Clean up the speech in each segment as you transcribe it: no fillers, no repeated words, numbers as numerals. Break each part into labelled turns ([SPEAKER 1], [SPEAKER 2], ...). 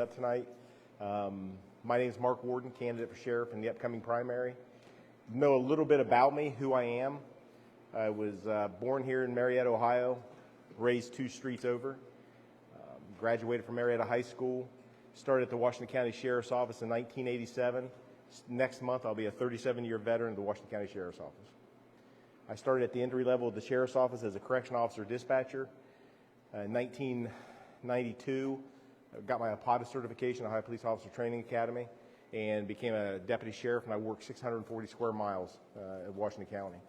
[SPEAKER 1] up tonight. My name is Mark Warden, candidate for sheriff in the upcoming primary. Know a little bit about me, who I am. I was born here in Marietta, Ohio, raised 2 streets over. Graduated from Marietta High School. Started at the Washington County Sheriff's Office in 1987. Next month, I'll be a 37-year veteran of the Washington County Sheriff's Office. I started at the entry level of the Sheriff's Office as a correction officer dispatcher. In 1992, I got my APOTA certification, Ohio Police Officer Training Academy, and became a deputy sheriff, and I worked 640 square miles at Washington County.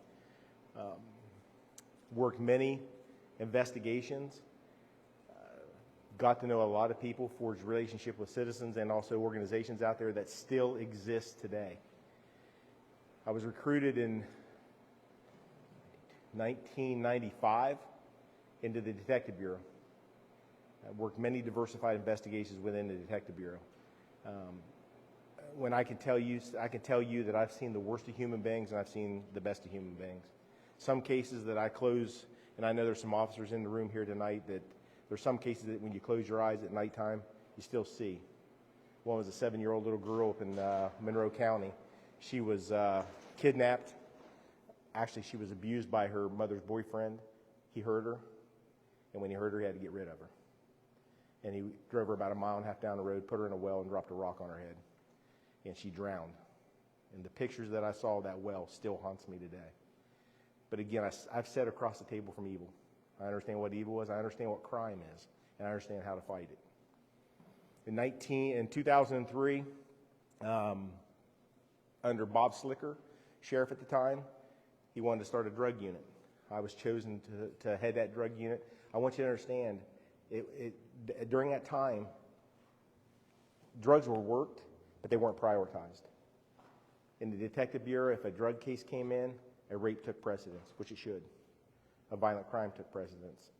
[SPEAKER 1] Worked many investigations, got to know a lot of people, forged relationship with citizens and also organizations out there that still exist today. I was recruited in 1995 into the Detective Bureau. I worked many diversified investigations within the Detective Bureau. When I can tell you that I've seen the worst of human beings and I've seen the best of human beings. Some cases that I close, and I know there's some officers in the room here tonight that there's some cases that when you close your eyes at nighttime, you still see. One was a 7-year-old little girl up in Monroe County. She was kidnapped. Actually, she was abused by her mother's boyfriend. He hurt her, and when he hurt her, he had to get rid of her. And he drove her about 1.5 miles down the road, put her in a well, and dropped a rock on her head. And she drowned. And the pictures that I saw of that well still haunts me today. But again, I've sat across the table from evil. I understand what evil is. I understand what crime is. And I understand how to fight it. In 2003, under Bob Slicker, sheriff at the time, he wanted to start a drug unit. I was chosen to head that drug unit. I want you to understand, during that time, drugs were worked, but they weren't prioritized. In the Detective Bureau, if a drug case came in, a rape took precedence, which it should. A violent crime took precedence,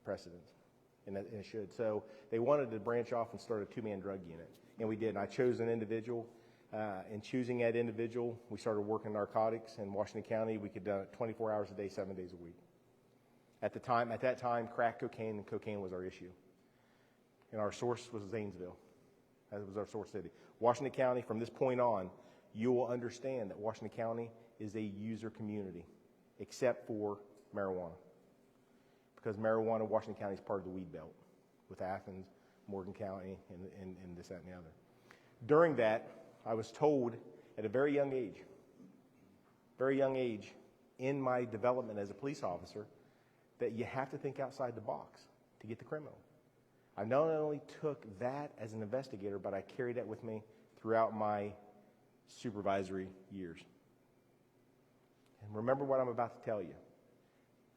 [SPEAKER 1] and it should. So they wanted to branch off and start a 2-man drug unit, and we did. And I chose an individual. In choosing that individual, we started working narcotics in Washington County. We could do it 24 hours a day, 7 days a week. At that time, crack cocaine and cocaine was our issue. And our source was Zanesville. That was our source city. Washington County, from this point on, you will understand that Washington County is a user community, except for marijuana. Because marijuana, Washington County is part of the weed belt, with Athens, Morgan County, and this, that, and the other. During that, I was told at a very young age, in my development as a police officer, that you have to think outside the box to get the criminal. I not only took that as an investigator, but I carried that with me throughout my supervisory years. And remember what I'm about to tell you.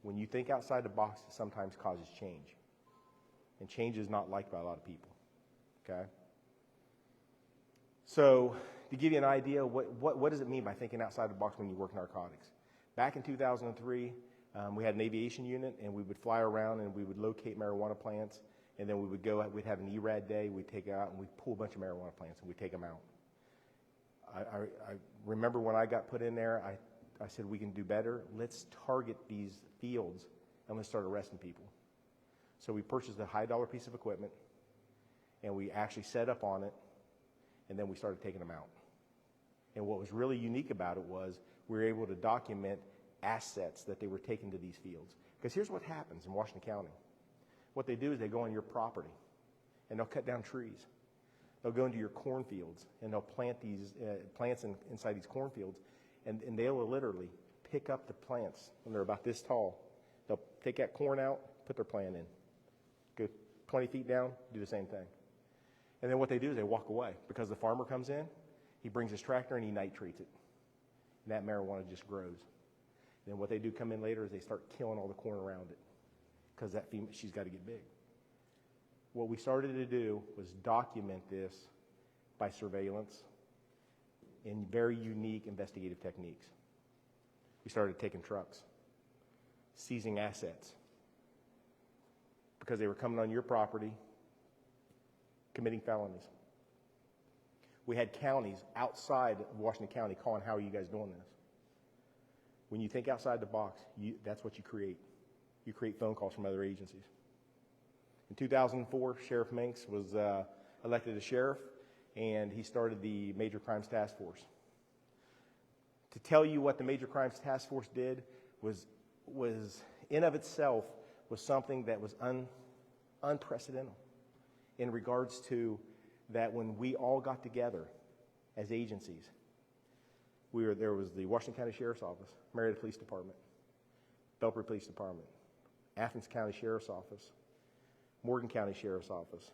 [SPEAKER 1] When you think outside the box, it sometimes causes change. And change is not liked by a lot of people. Okay? So, to give you an idea, what does it mean by thinking outside the box when you work narcotics? Back in 2003, we had an aviation unit, and we would fly around and we would locate marijuana plants, and then we'd have an ERAD day, we'd take it out, and we'd pull a bunch of marijuana plants, and we'd take them out. I remember when I got put in there, I said, we can do better. Let's target these fields, and let's start arresting people. So we purchased a high-dollar piece of equipment, and we actually set up on it, and then we started taking them out. And what was really unique about it was we were able to document assets that they were taking to these fields. Because here's what happens in Washington County. What they do is they go on your property, and they'll cut down trees. They'll go into your cornfields, and they'll plant these plants inside these cornfields, and they'll literally pick up the plants when they're about this tall. They'll take that corn out, put their plant in. Go 20 feet down, do the same thing. And then what they do is they walk away because the farmer comes in, he brings his tractor and he nitrates it. And that marijuana just grows. And then what they do come in later is they start killing all the corn around it because that female, she's got to get big. What we started to do was document this by surveillance in very unique investigative techniques. We started taking trucks, seizing assets because they were coming on your property, committing felonies. We had counties outside of Washington County calling, how are you guys doing this? When you think outside the box, that's what you create. You create phone calls from other agencies. In 2004, Sheriff Minks was elected a sheriff, and he started the Major Crimes Task Force. To tell you what the Major Crimes Task Force did was in of itself was something that was unprecedented in regards to that when we all got together as agencies. There was the Washington County Sheriff's Office, Marietta Police Department, Belpre Police Department, Athens County Sheriff's Office, Morgan County Sheriff's Office,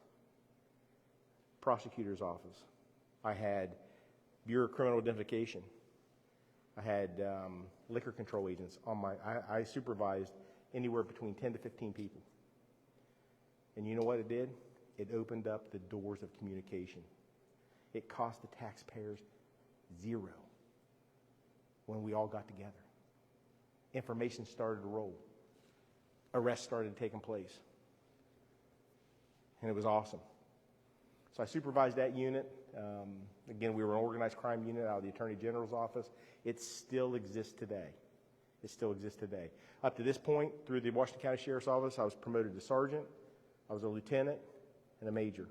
[SPEAKER 1] Prosecutor's Office. I had Bureau of Criminal Identification. I had liquor control agents on I supervised anywhere between 10 to 15 people. And you know what it did? It opened up the doors of communication. It cost the taxpayers zero when we all got together. Information started to roll. Arrests started taking place. And it was awesome. So I supervised that unit. Again, we were an organized crime unit out of the Attorney General's office. It still exists today. It still exists today. Up to this point, through the Washington County Sheriff's Office, I was promoted to sergeant. I was a lieutenant and a major.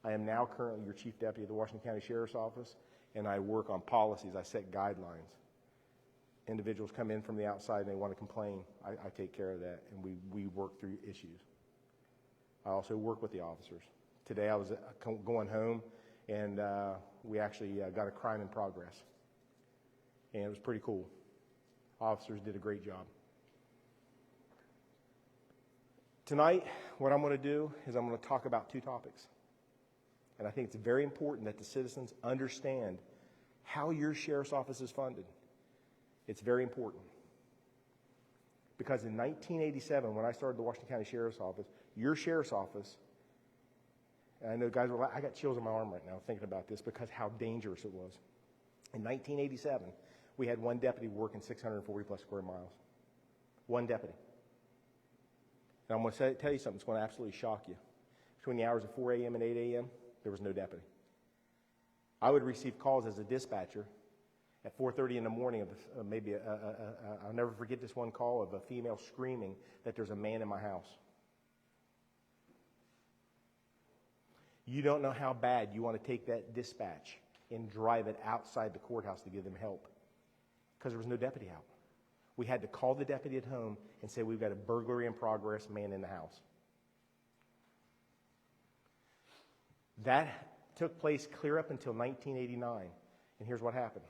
[SPEAKER 1] I am now currently your chief deputy of the Washington County Sheriff's Office, and I work on policies. I set guidelines. Individuals come in from the outside and they want to complain. I take care of that, and we work through issues. I also work with the officers. Today I was going home, and we actually got a crime in progress. And it was pretty cool. Officers did a great job. Tonight, what I'm going to do is I'm going to talk about two topics. And I think it's very important that the citizens understand how your sheriff's office is funded. It's very important. Because in 1987, when I started the Washington County Sheriff's Office, your sheriff's office, and I know guys were like, I got chills on my arm right now thinking about this because how dangerous it was. In 1987, we had one deputy working 640 plus square miles. One deputy. And I'm going to tell you something that's going to absolutely shock you. Between the hours of 4 a.m. and 8 a.m., there was no deputy. I would receive calls as a dispatcher at 4:30 in the morning of I'll never forget this one call of a female screaming that there's a man in my house. You don't know how bad you want to take that dispatch and drive it outside the courthouse to give them help because there was no deputy out. We had to call the deputy at home and say, we've got a burglary in progress, man in the house. That took place clear up until 1989. And here's what happened.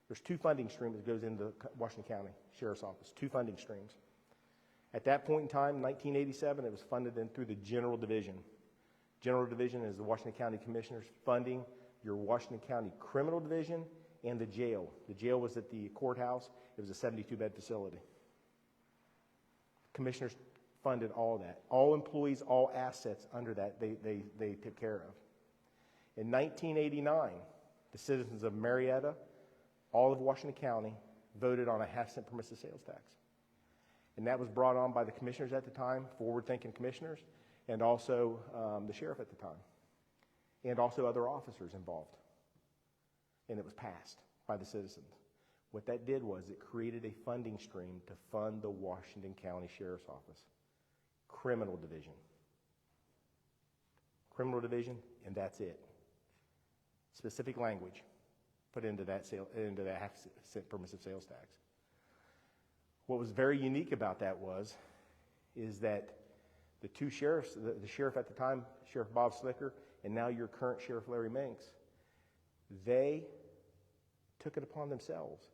[SPEAKER 1] There's two funding streams that goes into Washington County Sheriff's Office, two funding streams. At that point in time, 1987, it was funded in through the General Division. General Division is the Washington County Commissioners funding your Washington County Criminal Division and the jail. The jail was at the courthouse. It was a 72-bed facility. Commissioners funded all that. All employees, all assets under that, they took care of. In 1989, the citizens of Marietta, all of Washington County, voted on a half-cent permissive sales tax. And that was brought on by the commissioners at the time, forward-thinking commissioners, and also the sheriff at the time, and also other officers involved. And it was passed by the citizens. What that did was it created a funding stream to fund the Washington County Sheriff's Office. Criminal Division. Criminal Division, and that's it. Specific language put into that half-cent permissive sales tax. What was very unique about that is that the two sheriffs, the sheriff at the time, Sheriff Bob Slicker, and now your current Sheriff Larry Minks, they took it upon themselves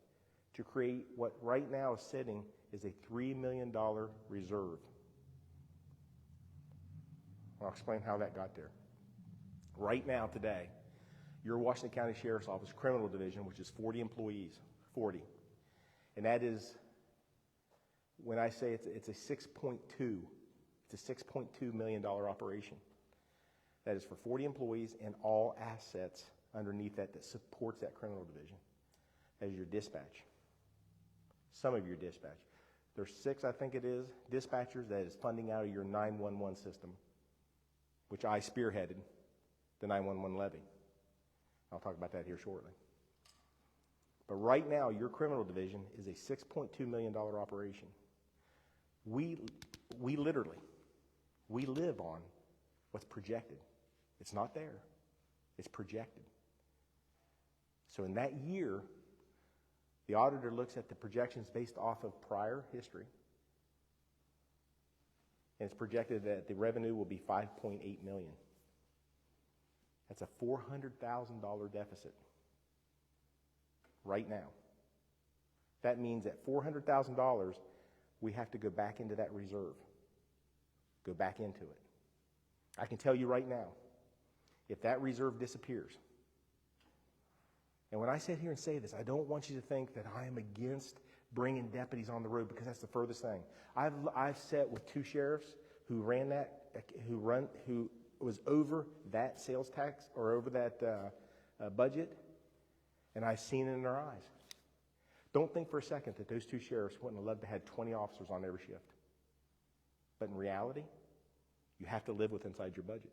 [SPEAKER 1] to create what right now is sitting is a $3 million reserve. I'll explain how that got there. Right now, today, your Washington County Sheriff's Office Criminal Division, which is 40 employees, 40. And that is, when I say it's a $6.2 million operation. That is for 40 employees and all assets underneath that supports that criminal division. That is your dispatch. Some of your dispatch. There's 6, I think it is, dispatchers that is funding out of your 911 system, which I spearheaded, the 911 levy. I'll talk about that here shortly. But right now, your criminal division is a $6.2 million operation. We live on what's projected. It's not there. It's projected. So in that year, the auditor looks at the projections based off of prior history, and it's projected that the revenue will be $5.8 million. That's a $400,000 deficit right now. That means that $400,000, we have to go back into that reserve, go back into it. I can tell you right now, if that reserve disappears, and when I sit here and say this, I don't want you to think that I am against bringing deputies on the road, because that's the furthest thing. I've sat with two sheriffs who was over that sales tax or over that budget, and I've seen it in their eyes. Don't think for a second that those two sheriffs wouldn't have loved to have 20 officers on every shift. But in reality, you have to live with inside your budget.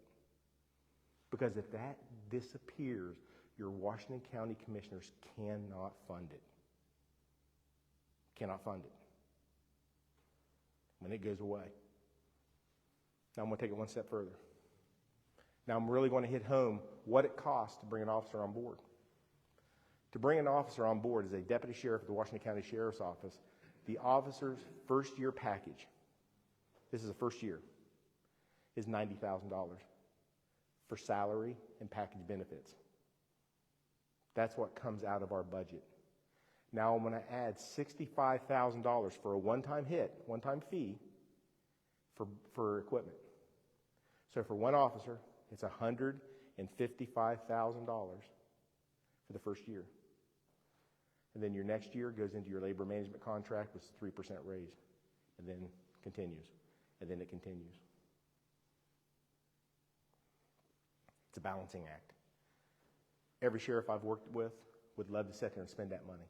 [SPEAKER 1] Because if that disappears, your Washington County commissioners cannot fund it. Cannot fund it. When it goes away. Now I'm going to take it one step further. Now I'm really going to hit home what it costs to bring an officer on board. To bring an officer on board as a deputy sheriff at the Washington County Sheriff's Office, the officer's first year package, this is the first year, is $90,000 for salary and package benefits. That's what comes out of our budget. Now I'm going to add $65,000 for a one-time fee for equipment. So for one officer, it's $155,000 for the first year. And then your next year goes into your labor management contract with 3% raise. And then continues. And then it continues. It's a balancing act. Every sheriff I've worked with would love to sit there and spend that money.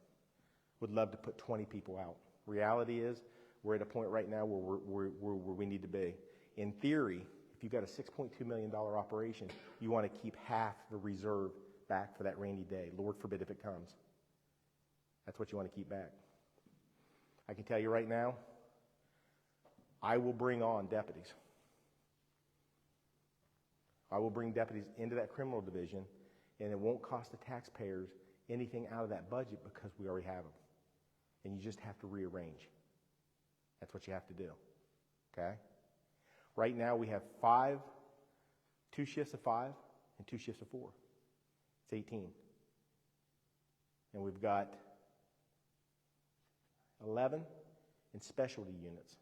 [SPEAKER 1] Would love to put 20 people out. Reality is, we're at a point right now where we need to be. In theory, if you've got a $6.2 million operation, you want to keep half the reserve back for that rainy day. Lord forbid if it comes. That's what you want to keep back. I can tell you right now, I will bring on deputies. I will bring deputies into that criminal division, and it won't cost the taxpayers anything out of that budget because we already have them. And you just have to rearrange. That's what you have to do. Okay? Right now we have 2 shifts of 5 and 2 shifts of 4. It's 18. And we've got 11 in specialty units.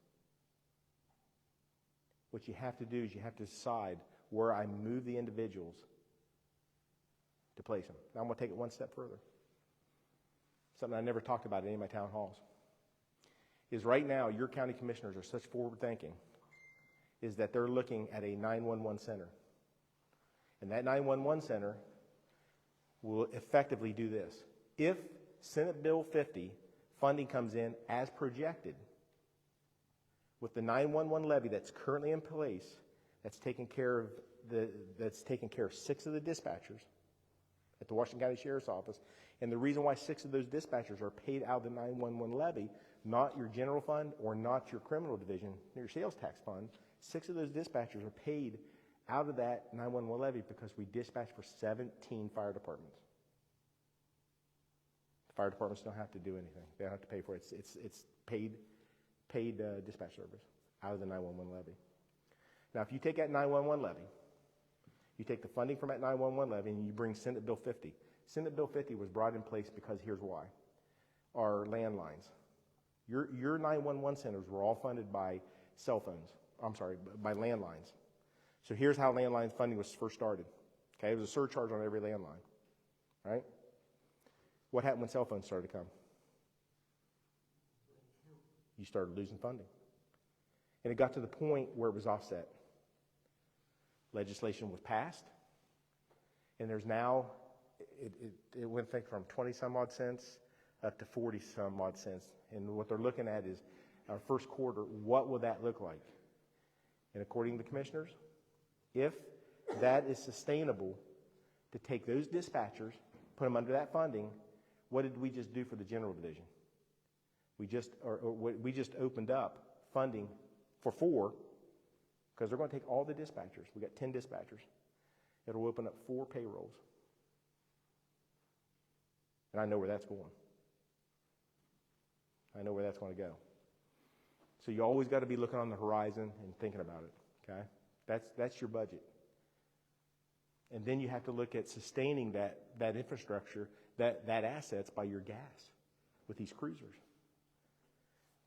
[SPEAKER 1] What you have to do is you have to decide where I move the individuals to place them. Now I'm going to take it one step further. Something I never talked about in any of my town halls. Is right now your county commissioners are such forward thinking is that they're looking at a 911 center. And that 911 center will effectively do this. If Senate Bill 50 funding comes in as projected, with the 911 levy that's currently in place, that's taking care of 6 of the dispatchers at the Washington County Sheriff's Office. And the reason why 6 of those dispatchers are paid out of the 911 levy, not your general fund or not your criminal division, your sales tax fund, 6 of those dispatchers are paid out of that 911 levy because we dispatch for 17 fire departments. The fire departments don't have to do anything. They don't have to pay for it. It's paid dispatch service out of the 911 levy. Now, if you take that 911 levy, you take the funding from that 911 levy and you bring Senate Bill 50. Senate Bill 50 was brought in place because here's why. Our landlines. Your 911 centers were all funded by by landlines. So here's how landline funding was first started. Okay, it was a surcharge on every landline. Right? What happened when cell phones started to come? You started losing funding. And it got to the point where it was offset. Legislation was passed, and there's now, it went from 20 some odd cents up to 40 some odd cents. And what they're looking at is our first quarter, what will that look like? And according to the commissioners, if that is sustainable to take those dispatchers, put them under that funding, what did we just do for the general division? We just opened up funding for 4, because they're going to take all the dispatchers. We got 10 dispatchers. It'll open up 4 payrolls. And I know where that's going. I know where that's going to go. So you always got to be looking on the horizon and thinking about it, okay? That's your budget. And then you have to look at sustaining that infrastructure, that assets by your gas with these cruisers.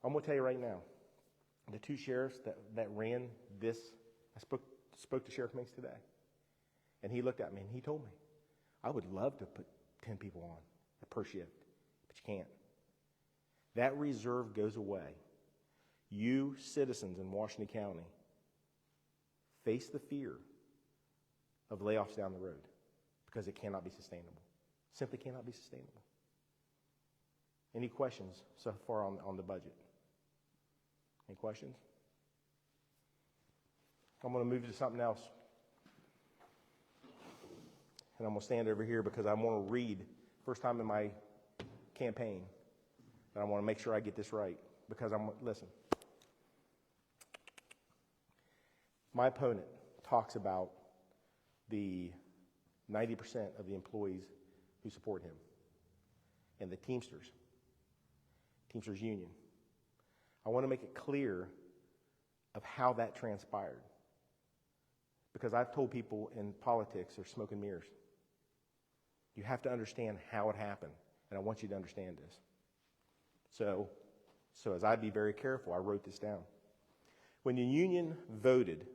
[SPEAKER 1] I'm going to tell you right now, the 2 sheriffs that ran this, I spoke to Sheriff Minks today, and he looked at me and he told me, I would love to put 10 people on per shift, but you can't. That reserve goes away. You citizens in Washington County face the fear of layoffs down the road because it cannot be sustainable. Simply cannot be sustainable. Any questions so far on the budget? Any questions? I'm going to move to something else. And I'm going to stand over here because I want to read, first time in my campaign, and I want to make sure I get this right. Because listen, my opponent talks about the 90% of the employees who support him and the Teamsters Union. I want to make it clear of how that transpired. Because I've told people in politics they're smoke and mirrors. You have to understand how it happened, and I want you to understand this. So as I be very careful, I wrote this down. When the union voted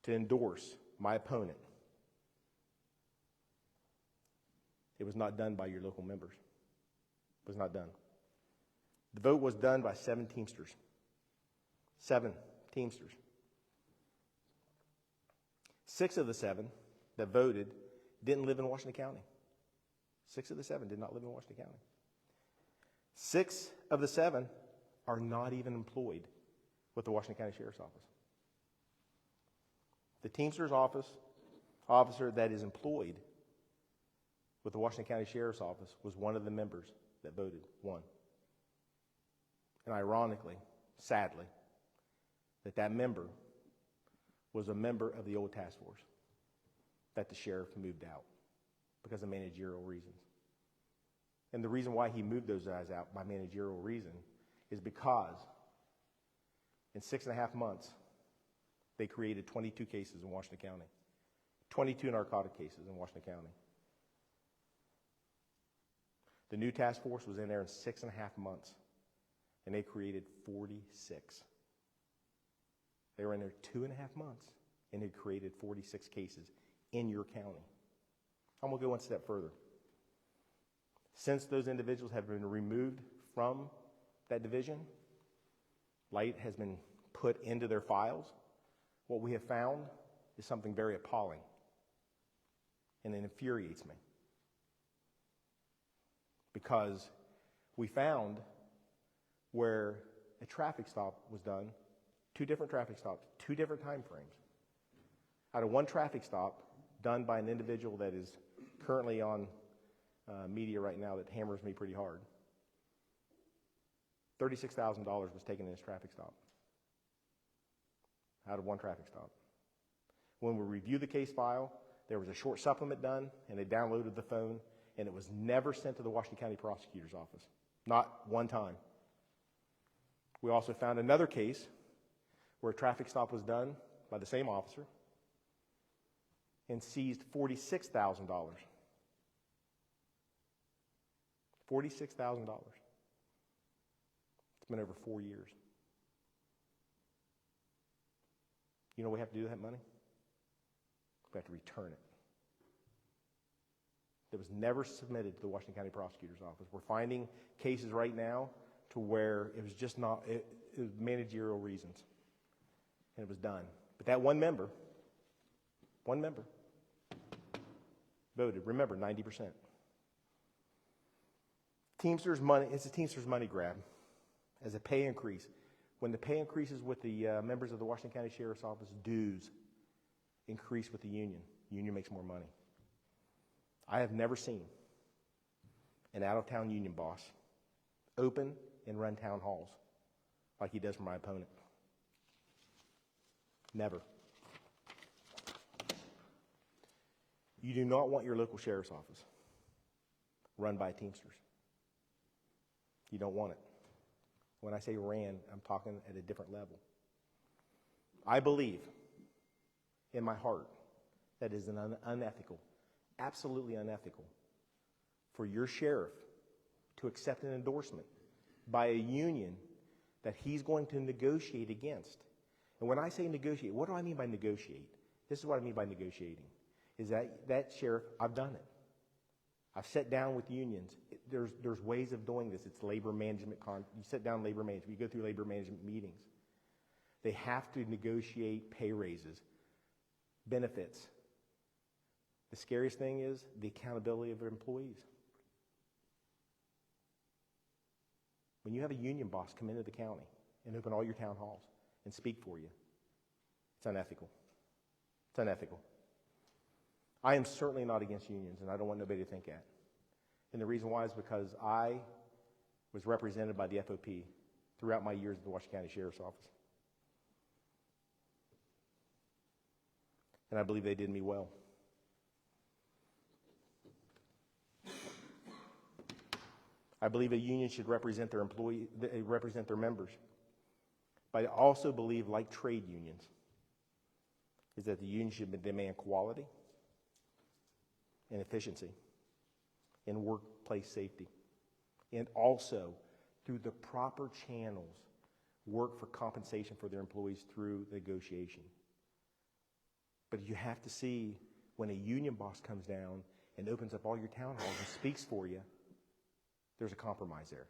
[SPEAKER 1] to endorse my opponent, it was not done by your local members. It was not done. The vote was done by 7 Teamsters. 7 Teamsters. 6 of the 7 that voted didn't live in Washington County. 6 of the 7 did not live in Washington County. 6 of the 7 are not even employed with the Washington County Sheriff's Office. The Teamsters officer that is employed with the Washington County Sheriff's Office was one of the members that voted, one. And ironically, sadly, that member was a member of the old task force that the sheriff moved out because of managerial reasons. And the reason why he moved those guys out by managerial reason is because in 6.5 months, they created 22 cases in Washington County, 22 narcotic cases in Washington County. The new task force was in there in 6.5 months, and they created 46. They were in there 2.5 months, and had created 46 cases in your county. I'm going to go one step further. Since those individuals have been removed from that division, light has been put into their files. What we have found is something very appalling, and it infuriates me. Because we found where a traffic stop was done, 2 different traffic stops, 2 different time frames. Out of 1 traffic stop done by an individual that is currently on media right now that hammers me pretty hard, $36,000 was taken in this traffic stop. Out of 1 traffic stop. When we reviewed the case file, there was a short supplement done, and they downloaded the phone, and it was never sent to the Washington County Prosecutor's Office. Not one time. We also found another case where a traffic stop was done by the same officer and seized $46,000. $46,000. It's been over 4 years. You know what we have to do with that money? We have to return it. It was never submitted to the Washington County Prosecutor's Office. We're finding cases right now to where it was just not, it was managerial reasons. And it was done. But that one member voted. Remember, 90%. Teamsters money, it's a Teamsters money grab as a pay increase. When the pay increases with the members of the Washington County Sheriff's Office, dues increase with the union. Union makes more money. I have never seen an out-of-town union boss open and run town halls like he does for my opponent. Never. You do not want your local sheriff's office run by Teamsters. You don't want it. When I say ran, I'm talking at a different level. I believe in my heart that it is unethical, absolutely unethical, for your sheriff to accept an endorsement by a union that he's going to negotiate against. And when I say negotiate, what do I mean by negotiate? This is what I mean by negotiating. Is that sheriff, I've done it. I've sat down with unions. There's ways of doing this. It's labor management. You sit down labor management. You go through labor management meetings. They have to negotiate pay raises, benefits. The scariest thing is the accountability of their employees. When you have a union boss come into the county and open all your town halls and speak for you, it's unethical. It's unethical. I am certainly not against unions, and I don't want nobody to think that. And the reason why is because I was represented by the FOP throughout my years at the Washington County Sheriff's Office. And I believe they did me well. I believe a union should represent their represent their members. But I also believe, like trade unions, is that the union should demand quality and efficiency and workplace safety. And also, through the proper channels, work for compensation for their employees through negotiation. But you have to see when a union boss comes down and opens up all your town halls and speaks for you, there's a compromise there.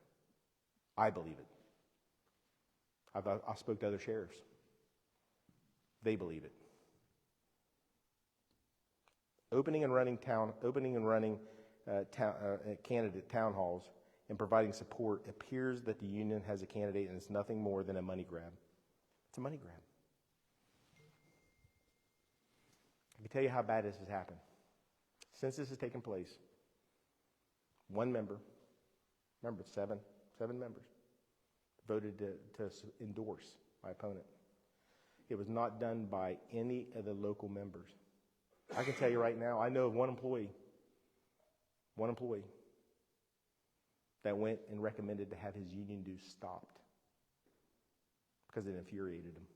[SPEAKER 1] I believe it. I spoke to other sheriffs. They believe it. Opening and running candidate town halls and providing support appears that the union has a candidate, and it's nothing more than a money grab. It's a money grab. I can tell you how bad this has happened. Since this has taken place, one member, remember, seven members, voted to endorse my opponent. It was not done by any of the local members. I can tell you right now, I know of one employee that went and recommended to have his union dues stopped because it infuriated him.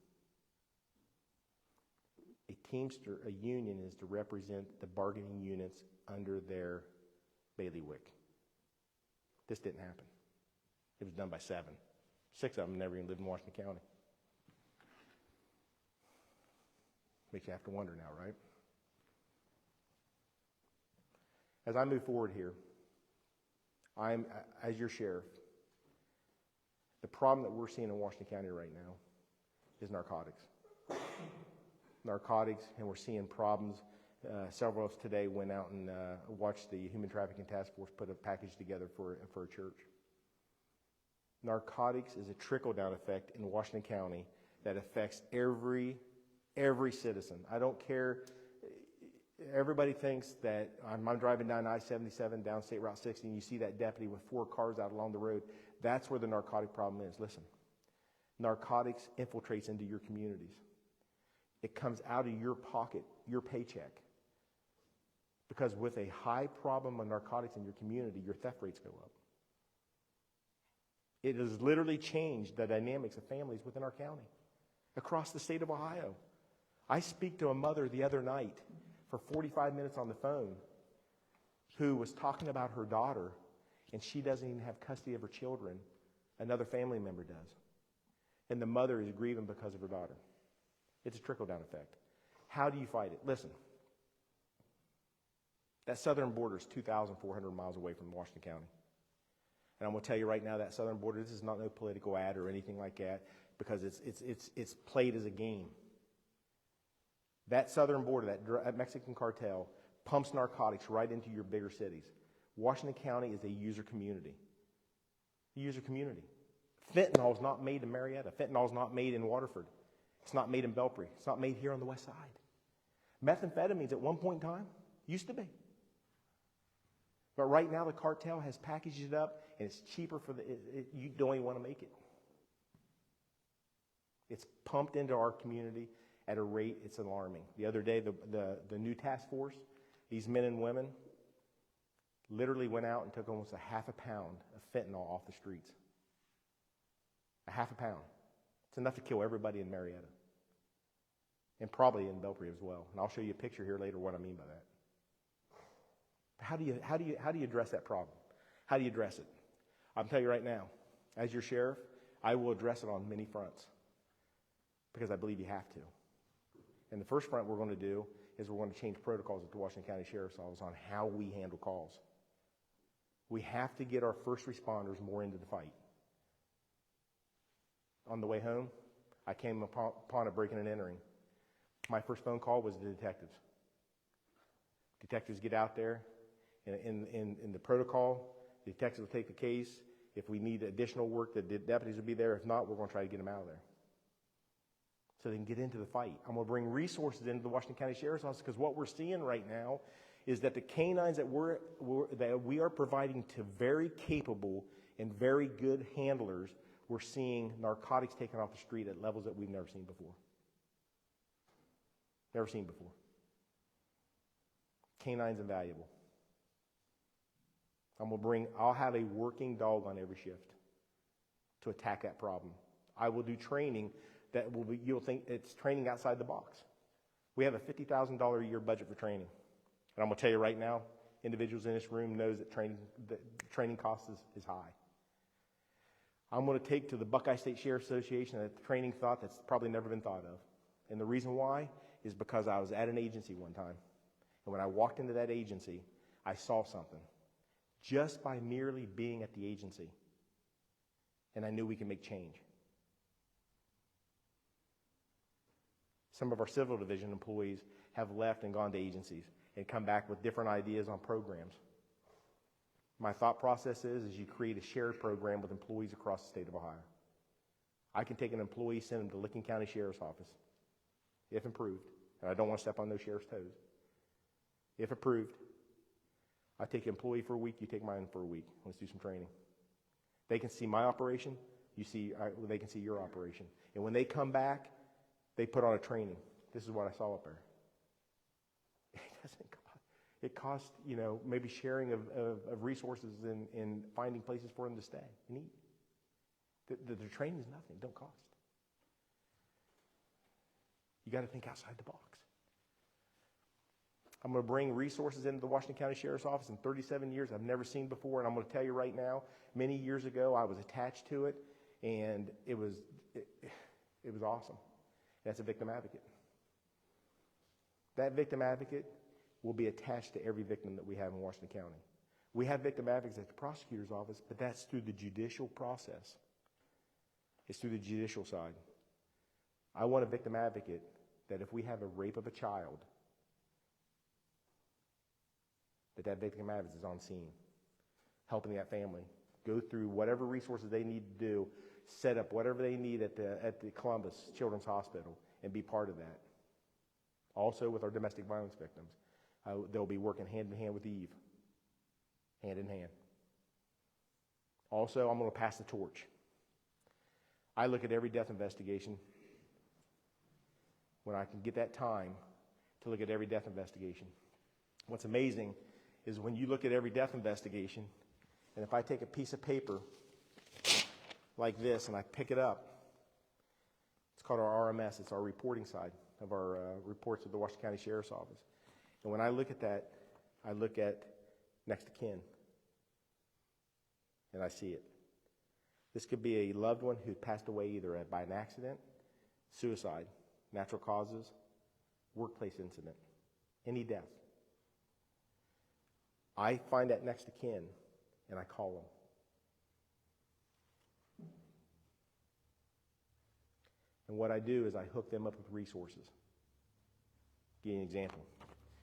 [SPEAKER 1] A union is to represent the bargaining units under their bailiwick. This didn't happen. It was done by 7. 6 of them never even lived in Washington County. Makes you have to wonder now, right? As I move forward here, as your sheriff, the problem that we're seeing in Washington County right now is narcotics. Narcotics, and we're seeing problems. Several of us today went out and watched the Human Trafficking Task Force put a package together for a church. Narcotics is a trickle-down effect in Washington County that affects every citizen. I don't care. Everybody thinks that I'm driving down I-77, down State Route 60, and you see that deputy with 4 cars out along the road. That's where the narcotic problem is. Listen, narcotics infiltrates into your communities. It comes out of your pocket, your paycheck. Because with a high problem of narcotics in your community, your theft rates go up. It has literally changed the dynamics of families within our county, across the state of Ohio. I speak to a mother the other night for 45 minutes on the phone who was talking about her daughter, and she doesn't even have custody of her children. Another family member does. And the mother is grieving because of her daughter. It's a trickle-down effect. How do you fight it? Listen, that southern border is 2,400 miles away from Washington County. And I'm going to tell you right now, that southern border, this is not no political ad or anything like that, because it's played as a game. That southern border, that Mexican cartel, pumps narcotics right into your bigger cities. Washington County is a user community. A user community. Fentanyl is not made in Marietta. Fentanyl is not made in Waterford. It's not made in Belpre. It's not made here on the west side. Methamphetamines at one point in time used to be. But right now the cartel has packaged it up, and it's cheaper for you don't even want to make it. It's pumped into our community at a rate it's alarming. The other day, the new task force These men and women literally went out and took almost a half a pound of fentanyl off the streets. A half a pound. It's enough to kill everybody in Marietta. And probably in Belpre as well. And I'll show you a picture here later what I mean by that. How do you address that problem? How do you address it? I'll tell you right now, as your sheriff, I will address it on many fronts because I believe you have to. And the first front we're going to do is we're going to change protocols at the Washington County Sheriff's Office on how we handle calls. We have to get our first responders more into the fight. On the way home, I came upon a breaking and entering. My first phone call was to the detectives. Detectives get out there. In the protocol, the detectives will take the case. If we need additional work, the deputies will be there. If not, we're going to try to get them out of there so they can get into the fight. I'm going to bring resources into the Washington County Sheriff's Office because what we're seeing right now is that the canines that we are providing to very capable and very good handlers, we're seeing narcotics taken off the street at levels that we've never seen before. Never seen before. Canine's invaluable. I'll have a working dog on every shift to attack that problem. I will do training that you'll think it's training outside the box. We have a $50,000 a year budget for training. And I'm going to tell you right now, individuals in this room knows that training cost is high. I'm going to take to the Buckeye State Sheriff Association a training thought that's probably never been thought of. And the reason why is because I was at an agency one time. And when I walked into that agency, I saw something. Just by merely being at the agency. And I knew we could make change. Some of our civil division employees have left and gone to agencies and come back with different ideas on programs. My thought process is you create a shared program with employees across the state of Ohio. I can take an employee, send them to Licking County Sheriff's Office, if approved. And I don't want to step on those sheriff's toes. If approved, I take an employee for a week, you take mine for a week. Let's do some training. They can see my operation, they can see your operation. And when they come back, they put on a training. This is what I saw up there. It costs, maybe sharing of resources and finding places for them to stay and eat. The training is nothing, don't cost. You got to think outside the box. I'm going to bring resources into the Washington County Sheriff's Office in 37 years I've never seen before, and I'm going to tell you right now, many years ago I was attached to it, and it was awesome. That's a victim advocate. That victim advocate will be attached to every victim that we have in Washington County. We have victim advocates at the prosecutor's office, but that's through the judicial process. It's through the judicial side. I want a victim advocate that if we have a rape of a child, that victim advocate is on scene, helping that family go through whatever resources they need to do, set up whatever they need at the Columbus Children's Hospital, and be part of that. Also with our domestic violence victims, they'll be working hand in hand with Eve, hand in hand. Also, I'm going to pass the torch. I look at every death investigation when I can get that time to look at every death investigation. What's amazing is when you look at every death investigation, and if I take a piece of paper like this and I pick it up, it's called our RMS, it's our reporting side of our reports of the Washington County Sheriff's Office. And when I look at that, I look at next of kin, and I see it. This could be a loved one who passed away either by an accident, suicide, natural causes, workplace incident, any death. I find that next of kin, and I call them. And what I do is I hook them up with resources. Give you an example.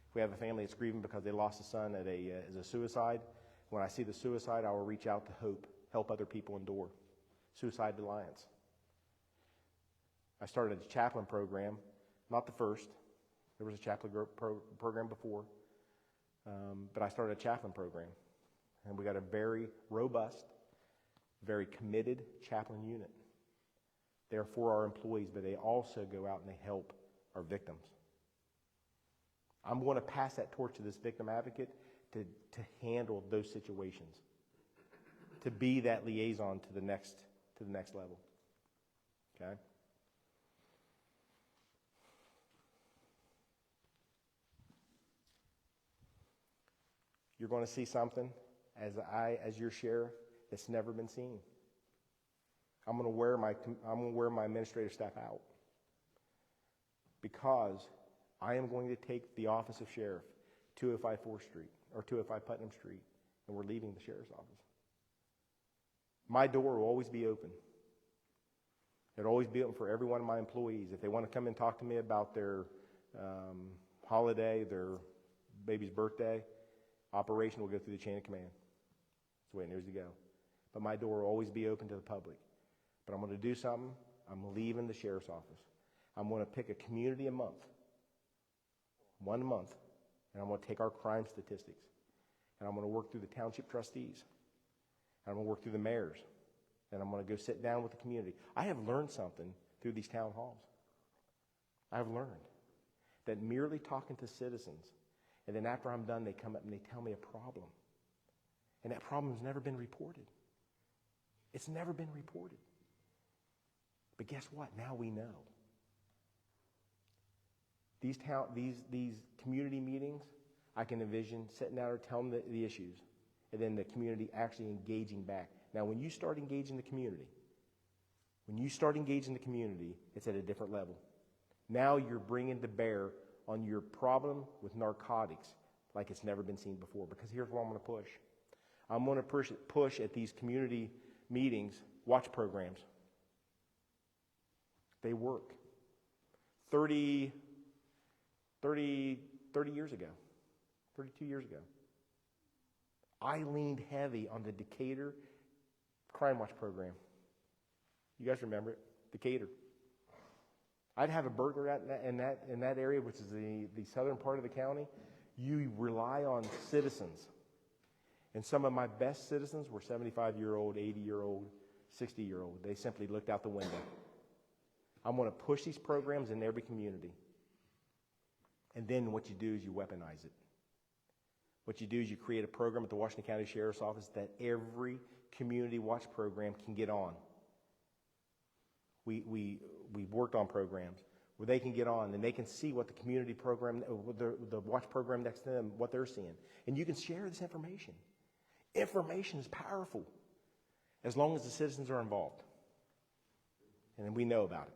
[SPEAKER 1] If we have a family that's grieving because they lost a son as a suicide, when I see the suicide, I will reach out to help other people endure. Suicide Alliance. I started a chaplain program, not the first. There was a chaplain program before. But I started a chaplain program. And we got a very robust, very committed chaplain unit. They're for our employees, but they also go out and they help our victims. I'm going to pass that torch to this victim advocate to handle those situations, to be that liaison to the next level. Okay? You're going to see something as your sheriff that's never been seen. I'm going to wear my administrative staff out because I am going to take the office of sheriff 205 4th Street or 205 Putnam Street, and we're leaving the sheriff's office. My door will always be open. It'll always be open for every one of my employees. If they want to come and talk to me about their holiday, their baby's birthday, operation will go through the chain of command. That's the way it needs to go. But my door will always be open to the public. But I'm going to do something. I'm leaving the sheriff's office. I'm going to pick a community a month, 1 month, and I'm going to take our crime statistics, and I'm going to work through the township trustees, and I'm going to work through the mayors, and I'm going to go sit down with the community. I have learned something through these town halls. I've learned that merely talking to citizens, and then after I'm done, they come up and they tell me a problem, and that problem has never been reported. It's never been reported. But guess what? Now we know. These community meetings, I can envision sitting down or telling them the issues, and then the community actually engaging back. Now, when you start engaging the community, it's at a different level. Now you're bringing to bear on your problem with narcotics like it's never been seen before. Because here's what I'm going to push. I'm going to push at these community meetings, watch programs. They work. 30 years ago, 32 years ago, I leaned heavy on the Decatur Crime Watch program. You guys remember it? Decatur. I'd have a burglar in that area, which is the southern part of the county. You rely on citizens. And some of my best citizens were 75-year-old, 80-year-old, 60-year-old. They simply looked out the window. I'm going to push these programs in every community. And then what you do is you weaponize it. What you do is you create a program at the Washington County Sheriff's Office that every community watch program can get on. We've worked on programs where they can get on and they can see what the community program, the watch program next to them, what they're seeing. And you can share this information. Information is powerful as long as the citizens are involved. And then we know about it.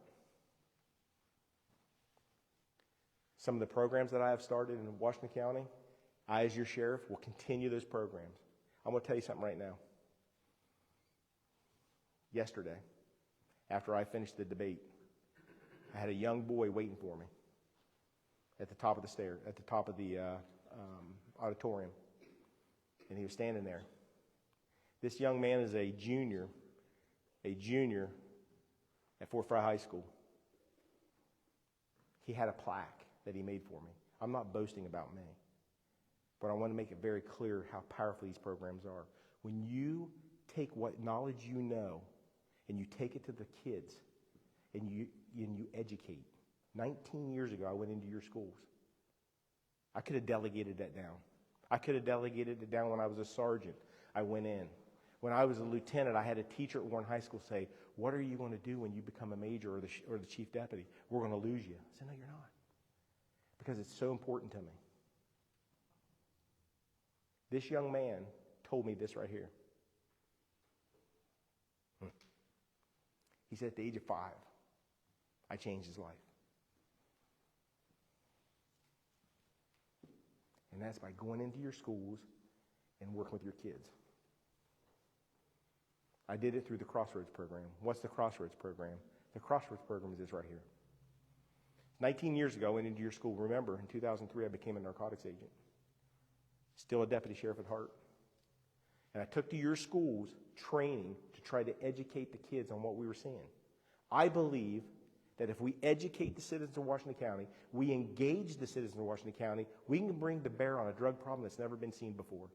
[SPEAKER 1] Some of the programs that I have started in Washington County, I, as your sheriff, will continue those programs. I'm going to tell you something right now. Yesterday, after I finished the debate, I had a young boy waiting for me at the top of the stairs, at the top of the auditorium, and he was standing there. This young man is a junior at Fort Fry High School. He had a plaque that he made for me. I'm not boasting about me, but I want to make it very clear how powerful these programs are. When you take what knowledge you know and you take it to the kids and you educate. 19 years ago, I went into your schools. I could have delegated that down. I could have delegated it down when I was a sergeant. I went in. When I was a lieutenant, I had a teacher at Warren High School say, "What are you going to do when you become a major or the chief deputy? We're going to lose you." I said, "No, you're not." Because it's so important to me. This young man told me this right here. He said at the age of 5, I changed his life. And that's by going into your schools and working with your kids. I did it through the Crossroads program. What's the Crossroads program? The Crossroads program is this right here. 19 years ago, I went into your school. Remember, in 2003, I became a narcotics agent. Still a deputy sheriff at heart. And I took to your schools training to try to educate the kids on what we were seeing. I believe that if we educate the citizens of Washington County, we engage the citizens of Washington County, we can bring to bear on a drug problem that's never been seen before.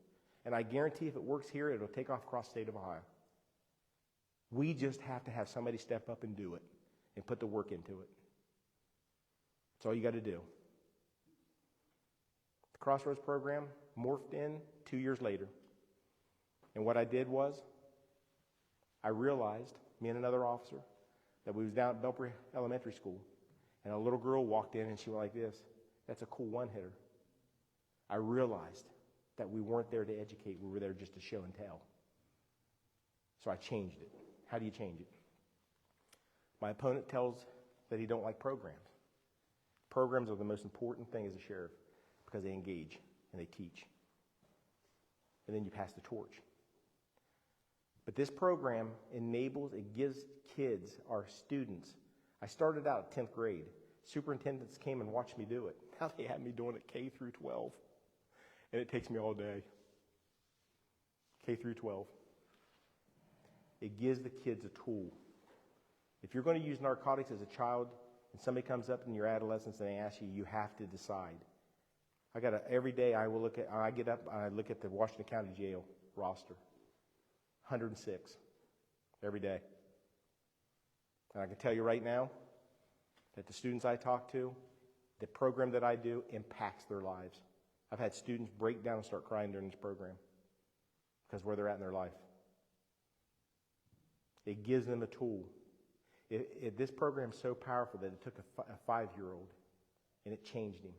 [SPEAKER 1] And I guarantee if it works here, it'll take off across the state of Ohio. We just have to have somebody step up and do it and put the work into it. That's all you got to do. The Crossroads program morphed in 2 years later. And what I did was, I realized, me and another officer, that we was down at Belpre Elementary School, and a little girl walked in and she went like this. That's a cool one-hitter. I realized that we weren't there to educate, we were there just to show and tell. So I changed it. How do you change it? My opponent tells that he don't like programs. Programs are the most important thing as a sheriff because they engage and they teach. And then you pass the torch. But this program enables, it gives kids, our students. I started out at 10th grade. Superintendents came and watched me do it. Now they have me doing it K through 12. And it takes me all day. K through 12. It gives the kids a tool. If you're going to use narcotics as a child, and somebody comes up in your adolescence and they ask you, you have to decide. Every day I get up and I look at the Washington County Jail roster. 106 every day. And I can tell you right now that the students I talk to, the program that I do impacts their lives. I've had students break down and start crying during this program because where they're at in their life. It gives them a tool. This program is so powerful that it took a 5-year-old and it changed him.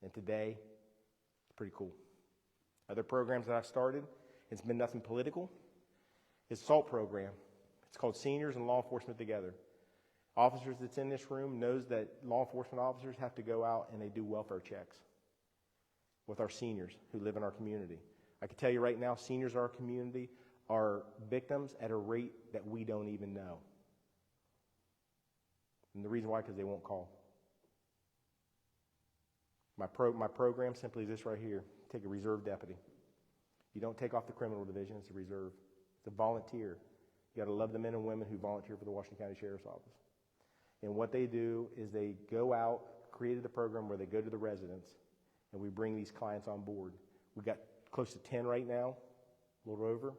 [SPEAKER 1] And today, it's pretty cool. Other programs that I've started, it's been nothing political. It's a SALT program. It's called Seniors and Law Enforcement Together. Officers that's in this room knows that law enforcement officers have to go out and they do welfare checks with our seniors who live in our community. I can tell you right now, seniors in our community are victims at a rate that we don't even know. And the reason why, because they won't call. My program simply is this right here. Take a reserve deputy. You don't take off the criminal division, it's a reserve. It's a volunteer. You got to love the men and women who volunteer for the Washington County Sheriff's Office. And what they do is they go out, created a program where they go to the residents, and we bring these clients on board. We've got close to 10 right now, a little over.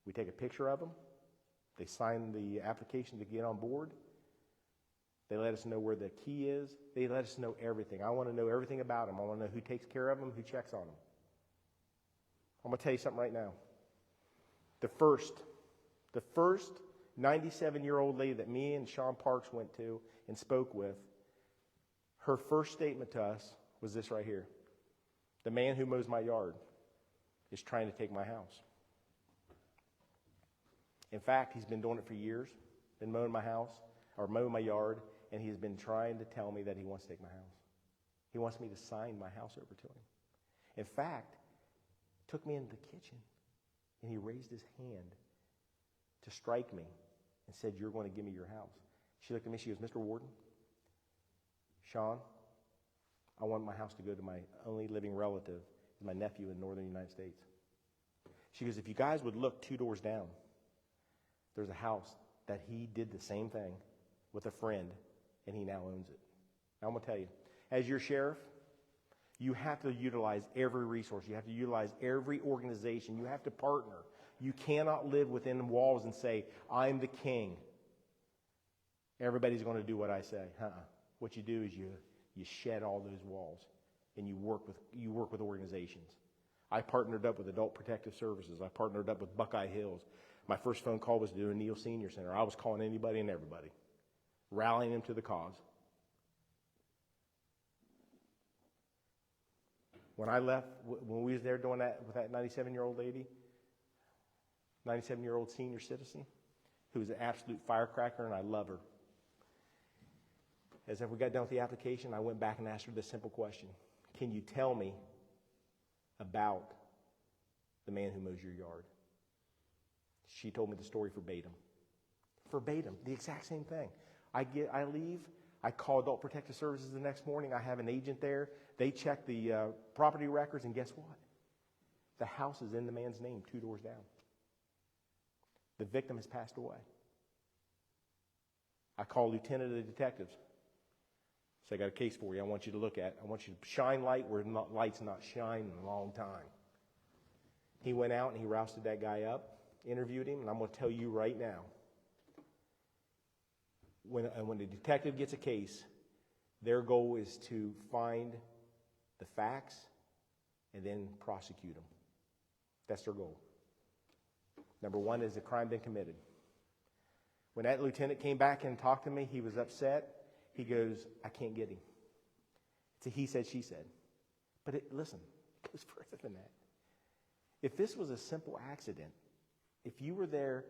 [SPEAKER 1] We take a picture of them. They sign the application to get on board. They let us know where the key is. They let us know everything. I want to know everything about them. I want to know who takes care of them, who checks on them. I'm going to tell you something right now. The first 97-year-old lady that me and Sean Parks went to and spoke with, her first statement to us was this right here. The man who mows my yard is trying to take my house. In fact, he's been doing it for years, been mowing my house, or mowing my yard, and he's been trying to tell me that he wants to take my house. He wants me to sign my house over to him. In fact, took me into the kitchen, and he raised his hand to strike me and said, "You're going to give me your house." She looked at me, she goes, "Mr. Warden, Sean, I want my house to go to my only living relative, my nephew in northern United States." She goes, "If you guys would look 2 doors down, there's a house that he did the same thing with a friend, and he now owns it." Now, I'm going to tell you, as your sheriff, you have to utilize every resource. You have to utilize every organization. You have to partner. You cannot live within walls and say, "I'm the king. Everybody's going to do what I say." What you do is you shed all those walls, and you work with organizations. I partnered up with Adult Protective Services. I partnered up with Buckeye Hills. My first phone call was to do a Neal Senior Center. I was calling anybody and everybody, rallying them to the cause. When I left, when we was there doing that with that 97-year-old lady, 97-year-old senior citizen, who was an absolute firecracker, and I love her. As if we got done with the application, I went back and asked her this simple question. Can you tell me about the man who mows your yard? She told me the story verbatim. Verbatim, the exact same thing. I leave, I call Adult Protective Services the next morning. I have an agent there. They check the property records, and guess what? The house is in the man's name 2 doors down. The victim has passed away. I call Lieutenant of the detectives. So I got a case for you I want you to look at. I want you to shine light where light's not shined in a long time. He went out and he rousted that guy up, interviewed him, and I'm going to tell you right now, when the detective gets a case, Their goal is to find the facts and then prosecute them. That's their goal. Number one, is the crime been committed? When that lieutenant came back and talked to me, he was upset. He goes, I can't get him. It's a he said, she said. But listen, it goes further than that. If this was a simple accident, if you were there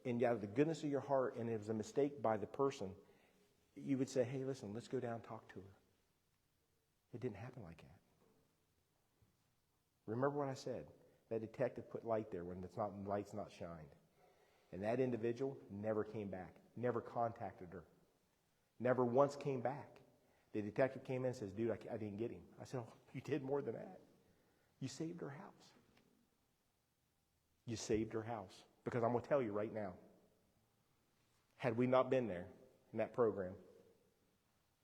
[SPEAKER 1] and out of the goodness of your heart and it was a mistake by the person, you would say, hey, listen, let's go down and talk to her. It didn't happen like that. Remember what I said. That detective put light there when light's not shined. And that individual never came back, never contacted her, never once came back. The detective came in and says, dude, I didn't get him. I said, oh, you did more than that. You saved her house. You saved her house. Because I'm going to tell you right now, had we not been there in that program,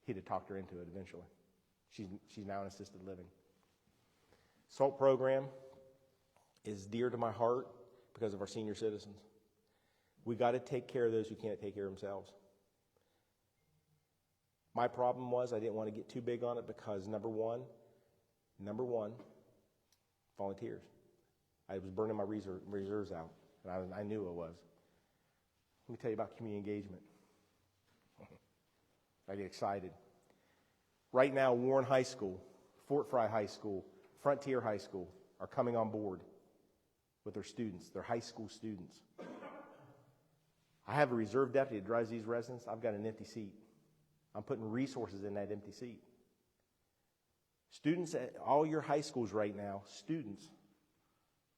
[SPEAKER 1] he'd have talked her into it eventually. She's now in assisted living. SALT program is dear to my heart because of our senior citizens. We got to take care of those who can't take care of themselves. My problem was I didn't want to get too big on it because number one, volunteers. I was burning my reserves out, and I knew I was. Let me tell you about community engagement. I get excited. Right now, Warren High School, Fort Fry High School, Frontier High School are coming on board with their students, their high school students. I have a reserve deputy that drives these residents. I've got an empty seat. I'm putting resources in that empty seat. Students at all your high schools right now, students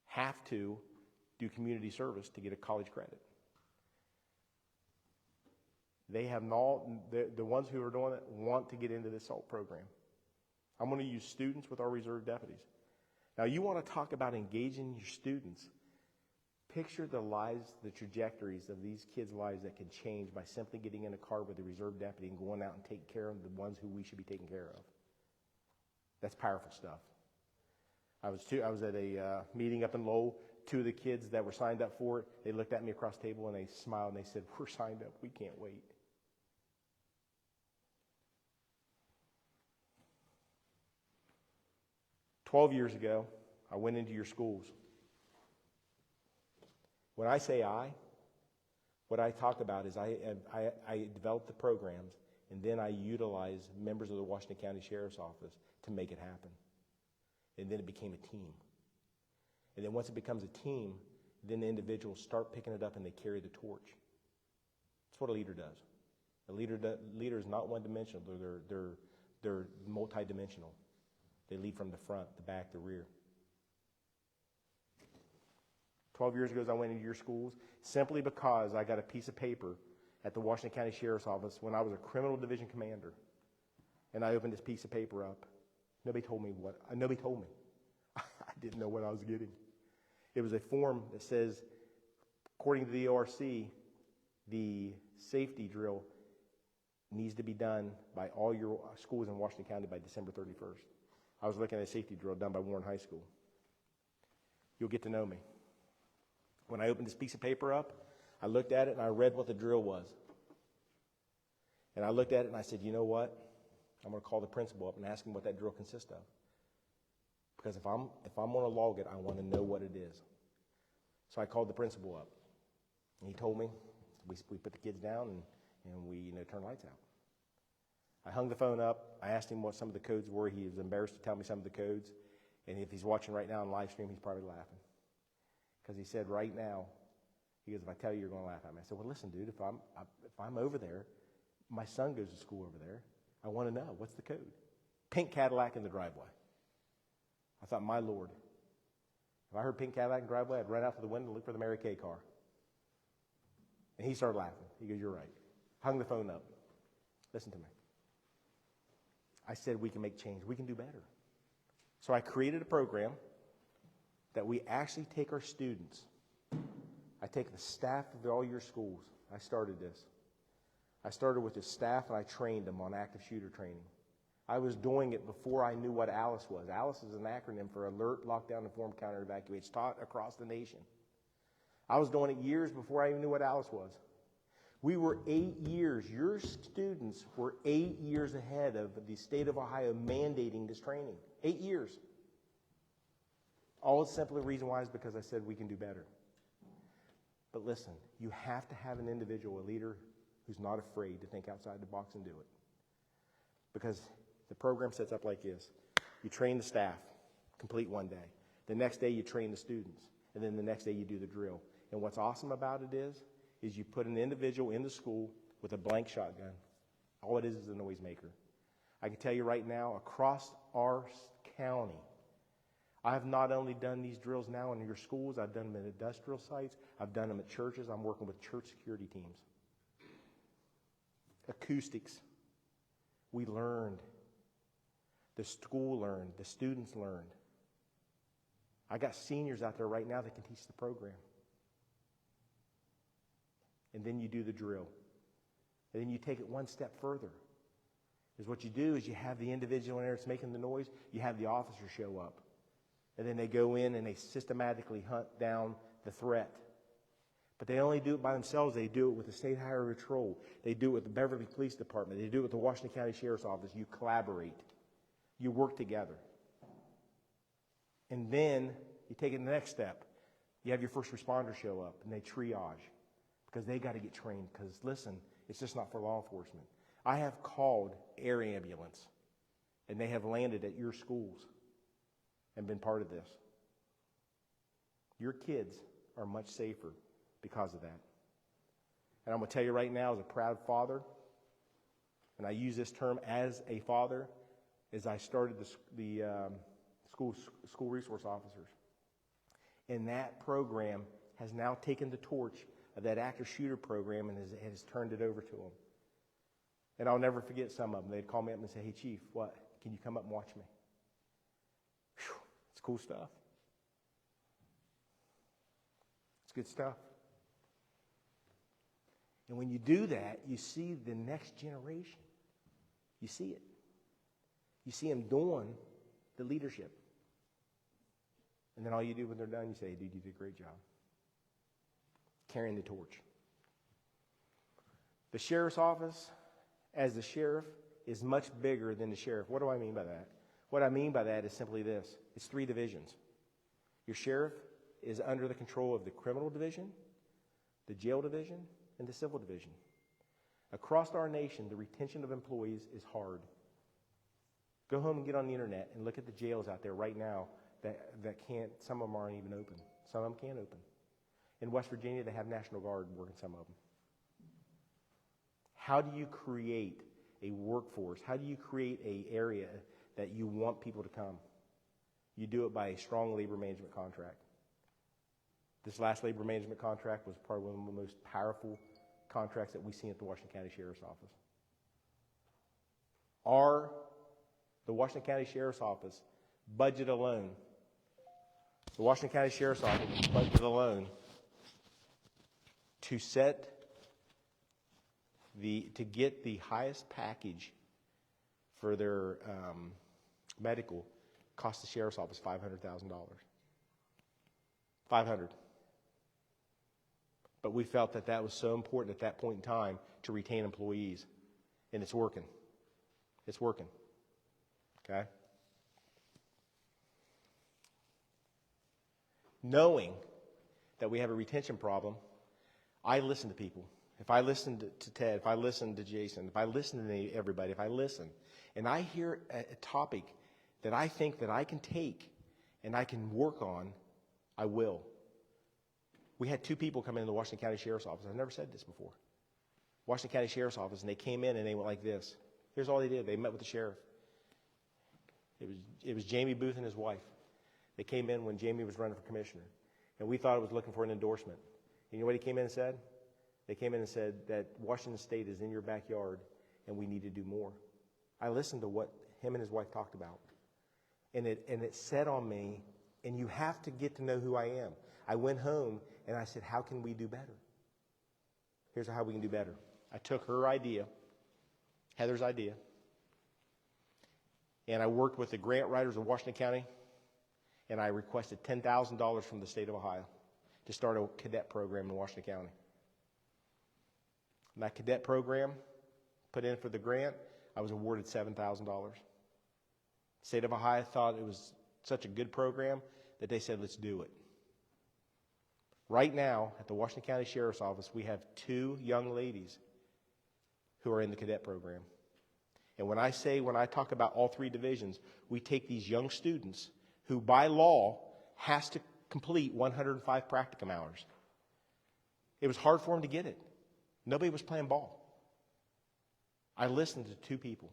[SPEAKER 1] have to do community service to get a college credit. They have the ones who are doing it want to get into this SALT program. I'm going to use students with our reserve deputies. Now, you want to talk about engaging your students. Picture the lives, the trajectories of these kids' lives that can change by simply getting in a car with a reserve deputy and going out and taking care of the ones who we should be taking care of. That's powerful stuff. I was at a meeting up in Lowell. Two of the kids that were signed up for it, they looked at me across the table and they smiled and they said, we're signed up. We can't wait. "12 years ago, I went into your schools. When I say what I talk about is I developed the programs, and then I utilize members of the Washington County Sheriff's Office to make it happen. And then it became a team. And then once it becomes a team, then the individuals start picking it up and they carry the torch. That's what a leader does. A leader is not one-dimensional. They're multi-dimensional. They lead from the front, the back, the rear. 12 years ago, I went into your schools simply because I got a piece of paper at the Washington County Sheriff's Office when I was a criminal division commander. And I opened this piece of paper up. Nobody told me. I didn't know what I was getting. It was a form that says, according to the ORC, the safety drill needs to be done by all your schools in Washington County by December 31st. I was looking at a safety drill done by Warren High School. You'll get to know me. When I opened this piece of paper up, I looked at it and I read what the drill was. And I looked at it and I said, you know what? I'm going to call the principal up and ask him what that drill consists of. Because if I'm going to log it, I want to know what it is. So I called the principal up. And he told me, we put the kids down and we turn lights out. I hung the phone up. I asked him what some of the codes were. He was embarrassed to tell me some of the codes. And if he's watching right now on live stream, he's probably laughing. Because he said right now, he goes, if I tell you, you're going to laugh at me. I said, well, listen, dude, if I'm over there, my son goes to school over there. I want to know, what's the code? Pink Cadillac in the driveway. I thought, my Lord, if I heard pink Cadillac in the driveway, I'd run out to the window and look for the Mary Kay car. And he started laughing. He goes, you're right. Hung the phone up. Listen to me. I said, we can make change. We can do better. So I created a program that we actually take our students. I take the staff of all your schools. I started this. I started with the staff and I trained them on active shooter training. I was doing it before I knew what ALICE was. ALICE is an acronym for Alert, Lockdown, Inform, Counter, Evacuate. It's taught across the nation. I was doing it years before I even knew what ALICE was. We were 8 years, your students were 8 years ahead of the state of Ohio mandating this training. 8 years. All the simple reason why is because I said we can do better. But listen, you have to have an individual, a leader, who's not afraid to think outside the box and do it. Because the program sets up like this. You train the staff, complete one day. The next day you train the students. And then the next day you do the drill. And what's awesome about it is you put an individual in the school with a blank shotgun. All it is a noisemaker. I can tell you right now, across our county, I have not only done these drills now in your schools, I've done them at industrial sites, I've done them at churches, I'm working with church security teams. Acoustics. We learned. The school learned. The students learned. I got seniors out there right now that can teach the program. And then you do the drill. And then you take it one step further. Because what you do is you have the individual in there that's making the noise, you have the officer show up. And then they go in and they systematically hunt down the threat. But they only do it by themselves. They do it with the State Highway Patrol. They do it with the Beverly Police Department. They do it with the Washington County Sheriff's Office. You collaborate. You work together. And then you take it the next step. You have your first responders show up and they triage. Because they got to get trained. Because listen, it's just not for law enforcement. I have called air ambulance. And they have landed at your schools. And been part of this. Your kids are much safer because of that. And I'm going to tell you right now, as a proud father, and I use this term as a father, as I started the school resource officers. And that program has now taken the torch of that active shooter program and has turned it over to them. And I'll never forget some of them. They'd call me up and say, "Hey, Chief, what? Can you come up and watch me?" Whew, it's cool stuff. It's good stuff. And when you do that, you see the next generation. You see it. You see them doing the leadership. And then all you do when they're done, you say, "Dude, you did a great job." Carrying the torch. The sheriff's office, as the sheriff, is much bigger than the sheriff. What do I mean by that? What I mean by that is simply this. It's 3 divisions. Your sheriff is under the control of the criminal division, the jail division, and the civil division. Across our nation, the retention of employees is hard. Go home and get on the internet and look at the jails out there right now that can't, some of them aren't even open. Some of them can't open. In West Virginia, they have National Guard working some of them. How do you create a workforce? How do you create an area that you want people to come? You do it by a strong labor management contract. This last labor management contract was probably one of the most powerful contracts that we see at the Washington County Sheriff's Office. The Washington County Sheriff's Office budget alone, the Washington County Sheriff's Office budget alone to get the highest package for their medical cost the sheriff's office $500,000. $500,000. But we felt that was so important at that point in time to retain employees, and it's working. It's working. Okay? Knowing that we have a retention problem, I listen to people. If I listen to Ted, if I listen to Jason, if I listen to everybody, if I listen, and I hear a topic that I think that I can take and I can work on, I will. We had 2 people come into the Washington County Sheriff's Office. I've never said this before. Washington County Sheriff's Office, and they came in and they went like this. Here's all they did. They met with the sheriff. It was Jamie Booth and his wife. They came in when Jamie was running for commissioner, and we thought it was looking for an endorsement. And you know what he came in and said? They came in and said that Washington State is in your backyard and we need to do more. I listened to what him and his wife talked about. And it set on me, and you have to get to know who I am. I went home and I said, how can we do better? Here's how we can do better. I took her idea, Heather's idea, and I worked with the grant writers of Washington County, and I requested $10,000 from the state of Ohio to start a cadet program in Washington County. My cadet program, put in for the grant, I was awarded $7,000. State of Ohio thought it was such a good program that they said, let's do it. Right now, at the Washington County Sheriff's Office, we have 2 young ladies who are in the cadet program. And when I talk about all 3 divisions, we take these young students who by law has to complete 105 practicum hours. It was hard for them to get it. Nobody was playing ball. I listened to 2 people.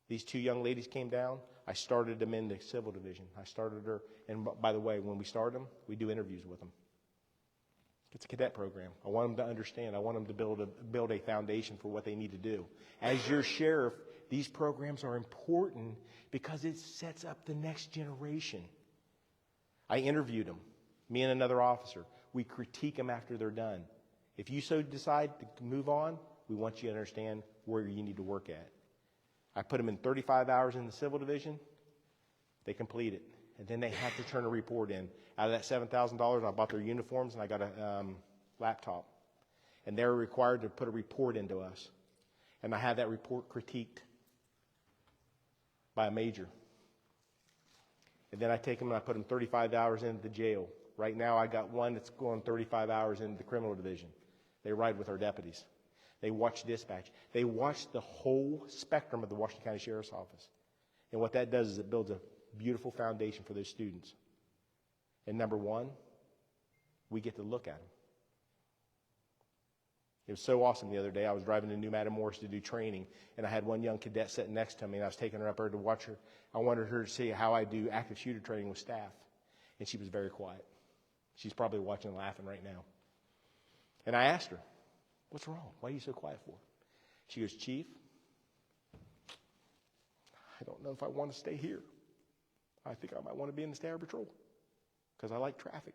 [SPEAKER 1] These 2 young ladies came down. I started them in the civil division. I started her, and by the way, when we start them, we do interviews with them. It's a cadet program. I want them to understand. I want them to build a foundation for what they need to do. As your sheriff, these programs are important because it sets up the next generation. I interviewed them, me and another officer. We critique them after they're done. If you so decide to move on, we want you to understand where you need to work at. I put them in 35 hours in the civil division. They complete it. And then they have to turn a report in. Out of that $7,000, I bought their uniforms and I got a laptop. And they're required to put a report into us. And I had that report critiqued by a major. And then I take them and I put them 35 hours into the jail. Right now I got one that's going 35 hours into the criminal division. They ride with our deputies. They watch dispatch. They watch the whole spectrum of the Washington County Sheriff's Office. And what that does is it builds a beautiful foundation for those students. And number 1, we get to look at them. It was so awesome the other day. I was driving to New Matamoros to do training, and I had one young cadet sitting next to me, and I was taking her up there to watch her. I wanted her to see how I do active shooter training with staff. And she was very quiet. She's probably watching and laughing right now. And I asked her, what's wrong? Why are you so quiet for? She goes, Chief, I don't know if I want to stay here. I think I might want to be in the Standard Patrol because I like traffic.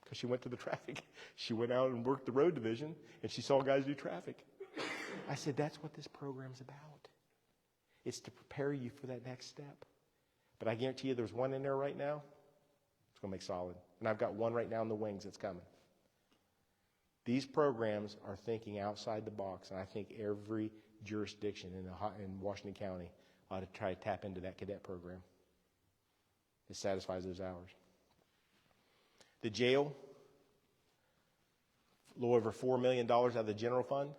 [SPEAKER 1] Because she went to the traffic. She went out and worked the road division, and she saw guys do traffic. I said, that's what this program's about. It's to prepare you for that next step. But I guarantee you there's one in there right now. It's going to make solid. And I've got one right now in the wings that's coming. These programs are thinking outside the box, and I think every jurisdiction in Washington County ought to try to tap into that cadet program. It satisfies those hours. The jail, a little over $4 million out of the general fund.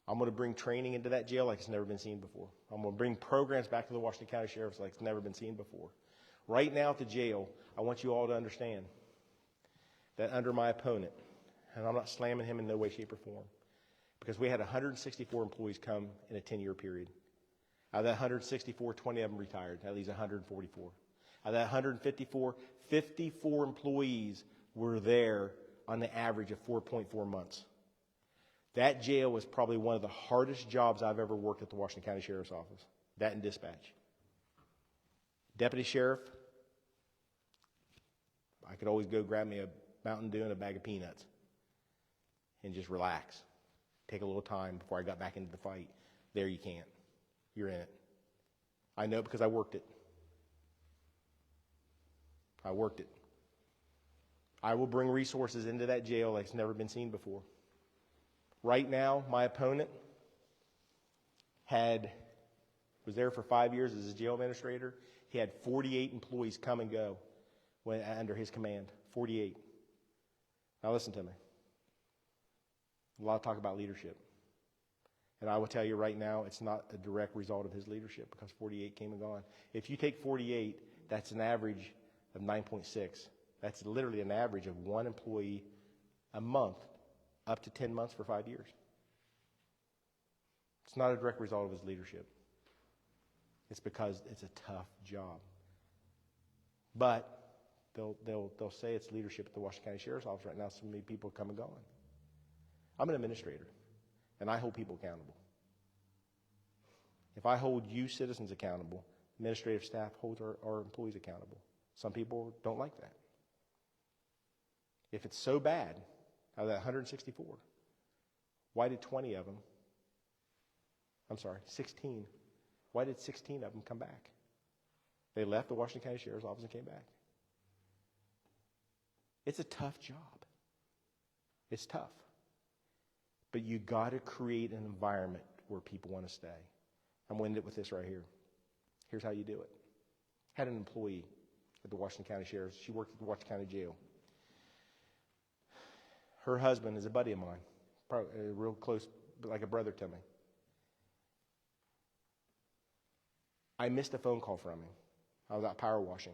[SPEAKER 1] I'm going to bring training into that jail like it's never been seen before. I'm going to bring programs back to the Washington County Sheriff's like it's never been seen before. Right now at the jail, I want you all to understand that under my opponent, and I'm not slamming him in no way, shape, or form, because we had 164 employees come in a 10-year period. Out of that 164, 20 of them retired. That leaves 144. Out of that 154, 54 employees were there on the average of 4.4 months. That jail was probably one of the hardest jobs I've ever worked at the Washington County Sheriff's Office. That and dispatch. Deputy sheriff, I could always go grab me a Mountain Dew and a bag of peanuts and just relax. Take a little time before I got back into the fight. There you can't. You're in it. I know because I worked it. I worked it. I will bring resources into that jail like it's never been seen before. Right now, my opponent was there for 5 years as a jail administrator. He had 48 employees come and go under his command. 48. Now listen to me. A lot of talk about leadership. And I will tell you right now, it's not a direct result of his leadership because 48 came and gone. If you take 48, that's an average of 9.6. That's literally an average of one employee a month, up to 10 months for 5 years. It's not a direct result of his leadership. It's because it's a tough job. But they'll say it's leadership at the Washington County Sheriff's Office right now. So many people come and gone. I'm an administrator, and I hold people accountable. If I hold you citizens accountable, administrative staff holds our employees accountable. Some people don't like that. If it's so bad, out of that 164, why did 16, why did 16 of them come back? They left the Washington County Sheriff's Office and came back. It's a tough job. It's tough. But you got to create an environment where people want to stay. I'm going to end it with this right here. Here's how you do it. Had an employee at the Washington County Sheriff's. She worked at the Washington County Jail. Her husband is a buddy of mine, probably real close, like a brother to me. I missed a phone call from him. I was out power washing.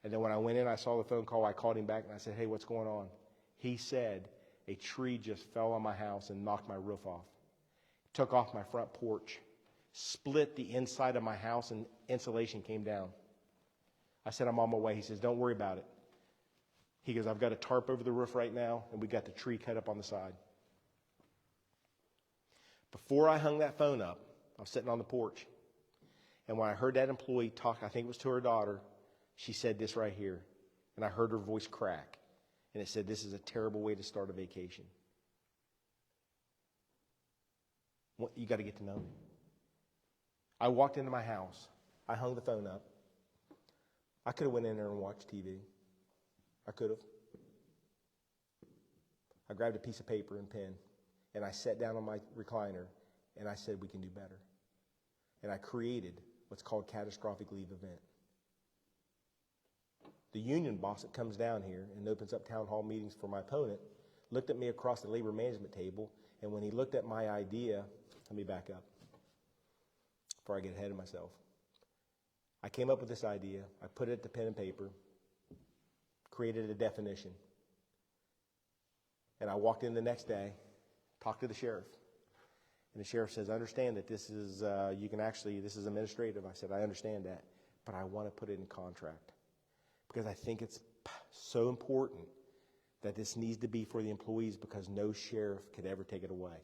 [SPEAKER 1] And then when I went in, I saw the phone call. I called him back and I said, hey, what's going on? He said, a tree just fell on my house and knocked my roof off. Took off my front porch, split the inside of my house, and insulation came down. I said, I'm on my way. He says, don't worry about it. He goes, I've got a tarp over the roof right now, and we got the tree cut up on the side. Before I hung that phone up, I was sitting on the porch. And when I heard that employee talk, I think it was to her daughter, she said this right here. And I heard her voice crack. And it said, this is a terrible way to start a vacation. You got to get to know me. I walked into my house. I hung the phone up. I could have went in there and watched TV. I could have. I grabbed a piece of paper and pen, and I sat down on my recliner, and I said, we can do better. And I created what's called catastrophic leave event. The union boss that comes down here and opens up town hall meetings for my opponent looked at me across the labor management table, and when he looked at my idea, let me back up before I get ahead of myself. I came up with this idea. I put it to pen and paper, created a definition, and I walked in the next day, talked to the sheriff. And the sheriff says, I understand that this is, this is administrative. I said, I understand that, but I want to put it in contract because I think it's so important that this needs to be for the employees because no sheriff could ever take it away.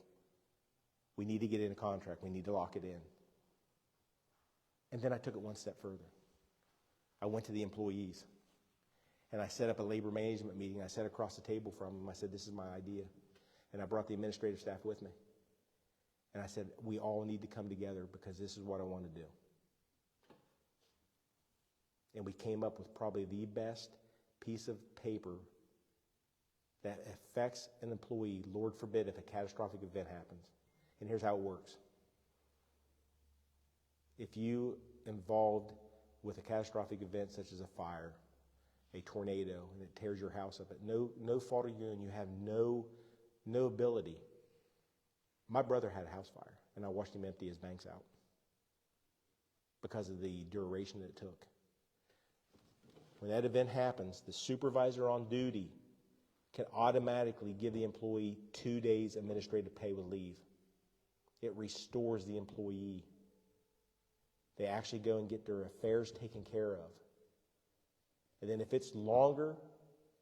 [SPEAKER 1] We need to get it in a contract. We need to lock it in. And then I took it one step further. I went to the employees, and I set up a labor management meeting. I sat across the table from them. I said, this is my idea. And I brought the administrative staff with me. And I said, we all need to come together because this is what I want to do. And we came up with probably the best piece of paper that affects an employee, Lord forbid, if a catastrophic event happens. And here's how it works. If you involved with a catastrophic event such as a fire, a tornado, and it tears your house up, at no fault of your own, you have no ability. My brother had a house fire, and I watched him empty his banks out because of the duration that it took. When that event happens, the supervisor on duty can automatically give the employee 2 days administrative pay with leave. It restores the employee. They actually go and get their affairs taken care of. And then if it's longer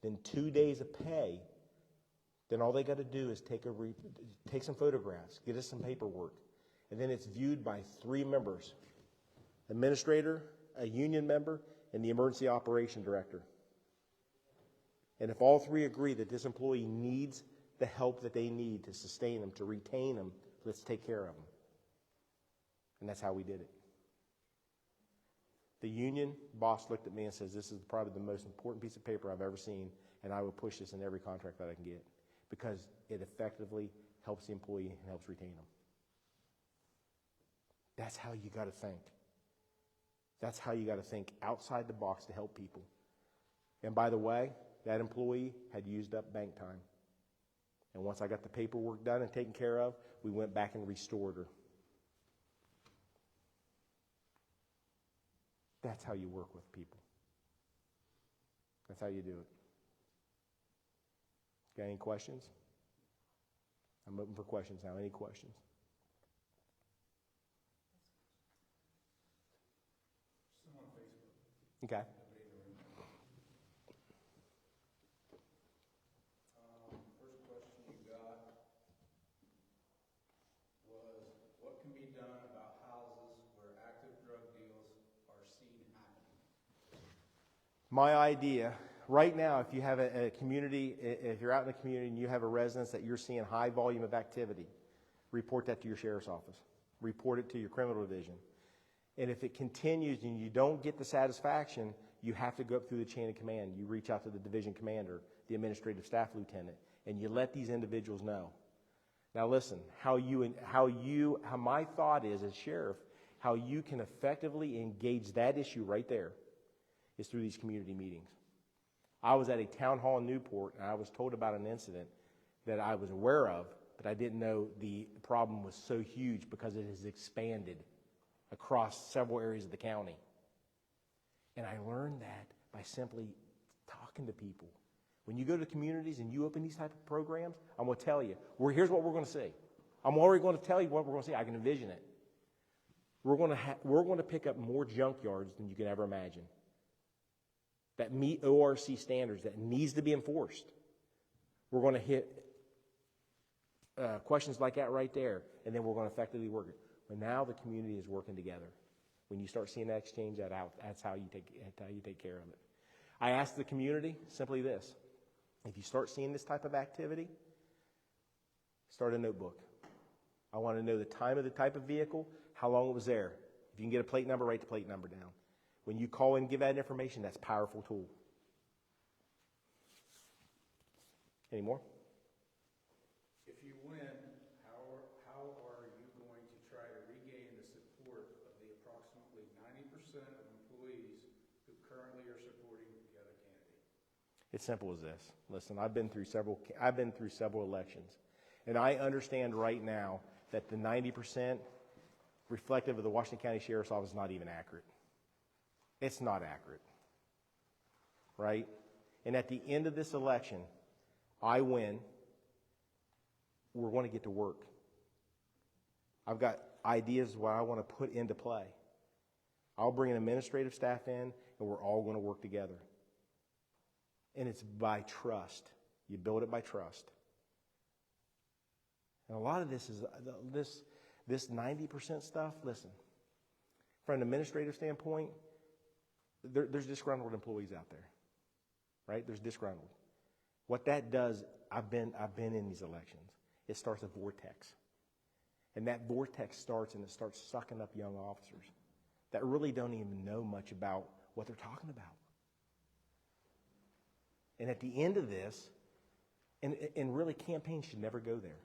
[SPEAKER 1] than 2 days of pay, then all they got to do is take some photographs, get us some paperwork, and then it's viewed by 3 members: administrator, a union member, and the emergency operation director. And if all 3 agree that this employee needs the help that they need to sustain them, to retain them, let's take care of them. And that's how we did it. The union boss looked at me and says, this is probably the most important piece of paper I've ever seen, and I will push this in every contract that I can get because it effectively helps the employee and helps retain them. That's how you got to think. That's how you got to think outside the box to help people. And by the way, that employee had used up bank time. And once I got the paperwork done and taken care of, we went back and restored her. That's how you work with people. That's how you do it. Got any questions? I'm open for questions now. Any questions?
[SPEAKER 2] Some on Facebook.
[SPEAKER 1] Okay.
[SPEAKER 2] First question you got was, what can be done about houses where active drug deals are seen happening?
[SPEAKER 1] My idea, right now, if you have a community, if you're out in the community and you have a residence that you're seeing high volume of activity, report that to your sheriff's office. Report it to your criminal division. And if it continues and you don't get the satisfaction, you have to go up through the chain of command. You reach out to the division commander, the administrative staff lieutenant, and you let these individuals know. Now listen, how my thought is as sheriff, how you can effectively engage that issue right there is through these community meetings. I was at a town hall in Newport, and I was told about an incident that I was aware of, but I didn't know the problem was so huge because it has expanded across several areas of the county. And I learned that by simply talking to people. When you go to communities and you open these type of programs, I'm going to tell you, here's what we're going to see. I'm already going to tell you what we're going to see. I can envision it. We're going to pick up more junkyards than you can ever imagine that meet ORC standards that needs to be enforced. We're going to hit questions like that right there, and then we're going to effectively work it. But now the community is working together. When you start seeing that exchange that out, that's how you take care of it. I asked the community simply this: if you start seeing this type of activity, start a notebook. I want to know the time of the type of vehicle, how long it was there. If you can get a plate number, write the plate number down. When you call and give that information, that's a powerful tool. Any more?
[SPEAKER 2] If you win, how are you going to try to regain the support of the approximately 90% of employees who currently are supporting the other candidate?
[SPEAKER 1] It's simple as this. Listen, I've been through several elections, and I understand right now that the 90% reflective of the Washington County Sheriff's Office is not even accurate. It's not accurate, right? And at the end of this election, I win. We're going to get to work. I've got ideas what I want to put into play. I'll bring an administrative staff in, and we're all going to work together. And it's by trust. You build it by trust. And a lot of this is this 90% stuff. Listen, from an administrative standpoint, there's disgruntled employees out there, right? There's disgruntled. What that does, I've been in these elections. It starts a vortex, and that vortex starts sucking up young officers that really don't even know much about what they're talking about. And at the end of this, and really campaigns should never go there.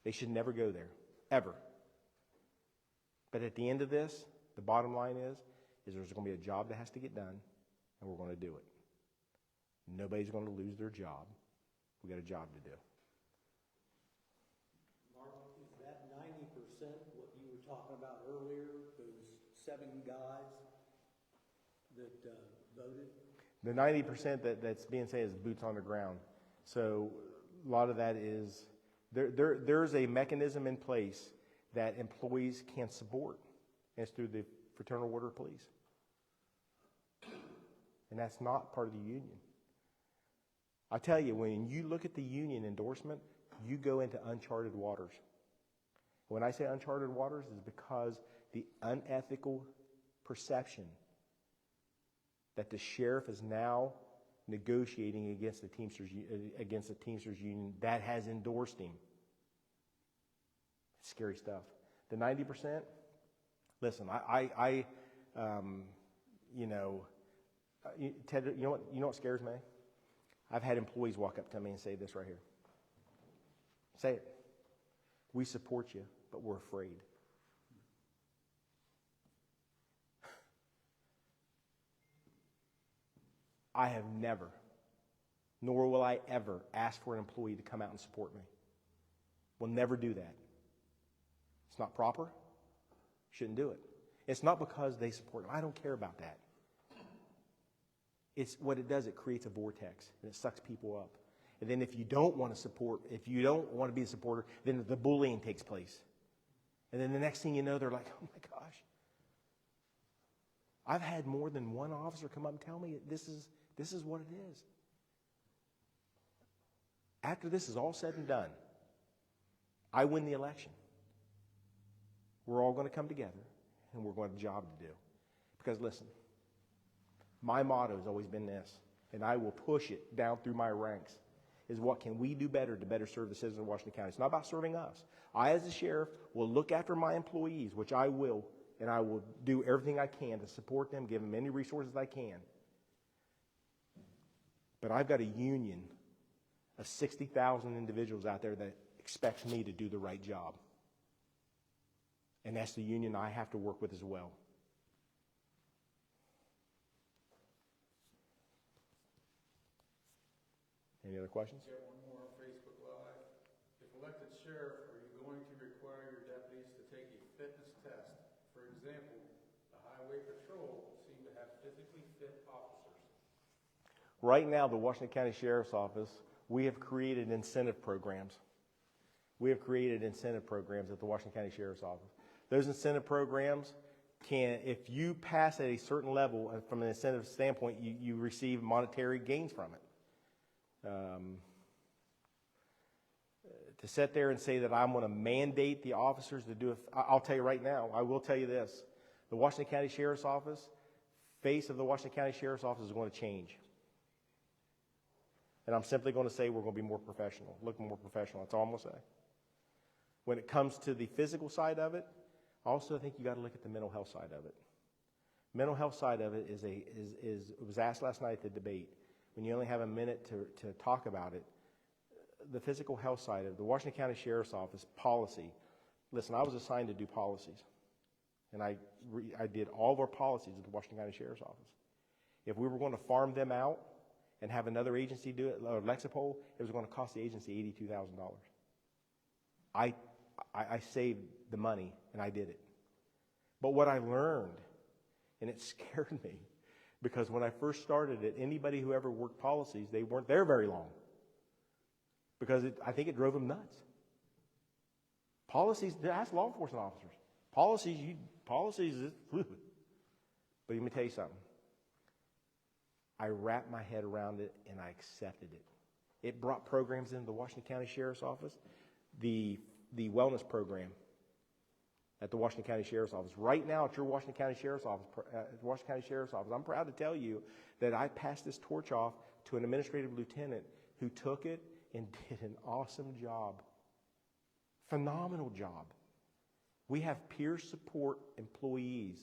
[SPEAKER 1] They should never go there, ever. But at the end of this, the bottom line is there's going to be a job that has to get done, and we're going to do it. Nobody's going to lose their job. We got a job to do.
[SPEAKER 3] Mark, is that 90% what you were talking about earlier, those 7 guys that voted?
[SPEAKER 1] The 90% that's being said is boots on the ground. So a lot of that is there's a mechanism in place that employees can support, and it's through the Fraternal Order of Police. And that's not part of the union. I tell you, when you look at the union endorsement, you go into uncharted waters. When I say uncharted waters, it's because the unethical perception that the sheriff is now negotiating against the Teamsters union that has endorsed him. It's scary stuff. The 90%. Listen, Ted, you know what scares me? I've had employees walk up to me and say this right here. Say it. We support you, but we're afraid. I have never, nor will I ever, ask for an employee to come out and support me. We'll never do that. It's not proper. Shouldn't do it. It's not because they support them. I don't care about that. It's what it does. It creates a vortex, and it sucks people up. And then if you don't want to support, if you don't want to be a supporter, then the bullying takes place. And then the next thing you know, they're like, oh my gosh. I've had more than one officer come up and tell me this is what it is. After this is all said and done, I win the election. We're all going to come together, and we're going to have a job to do. Because listen, my motto has always been this, and I will push it down through my ranks, is what can we do better to better serve the citizens of Washington County? It's not about serving us. I, as a sheriff, will look after my employees, which I will, and I will do everything I can to support them, give them any resources I can. But I've got a union of 60,000 individuals out there that expects me to do the right job. And that's the union I have to work with as well. Any other questions?
[SPEAKER 2] Get one more on Facebook Live. If elected sheriff, are you going to require your deputies to take a fitness test? For example, the highway patrol seem to have physically fit officers.
[SPEAKER 1] Right now, the Washington County Sheriff's Office, we have created incentive programs. We have created incentive programs at the Washington County Sheriff's Office. Those incentive programs can, if you pass at a certain level, from an incentive standpoint, you receive monetary gains from it. To sit there and say that I'm going to mandate the officers to do it, I'll tell you right now, I will tell you this. The Washington County Sheriff's Office, face of the Washington County Sheriff's Office is going to change. And I'm simply going to say we're going to be more professional, look more professional. That's all I'm going to say. When it comes to the physical side of it, I also think you got to look at the mental health side of it. Mental health side of it is it was asked last night at the debate. When you only have a minute to talk about it, the physical health side of the Washington County Sheriff's Office policy. Listen, I was assigned to do policies, and I did all of our policies at the Washington County Sheriff's Office. If we were going to farm them out and have another agency do it, or Lexipol, it was going to cost the agency $82,000. I saved the money, and I did it. But what I learned, and it scared me, because when I first started it, anybody who ever worked policies, they weren't there very long. Because I think it drove them nuts. Policies, ask law enforcement officers. Policies is fluid. But let me tell you something. I wrapped my head around it and I accepted it. It brought programs into the Washington County Sheriff's Office. The wellness program at the Washington County Sheriff's Office. Right now at your Washington County Sheriff's Office, I'm proud to tell you that I passed this torch off to an administrative lieutenant who took it and did an awesome job. Phenomenal job. We have peer support employees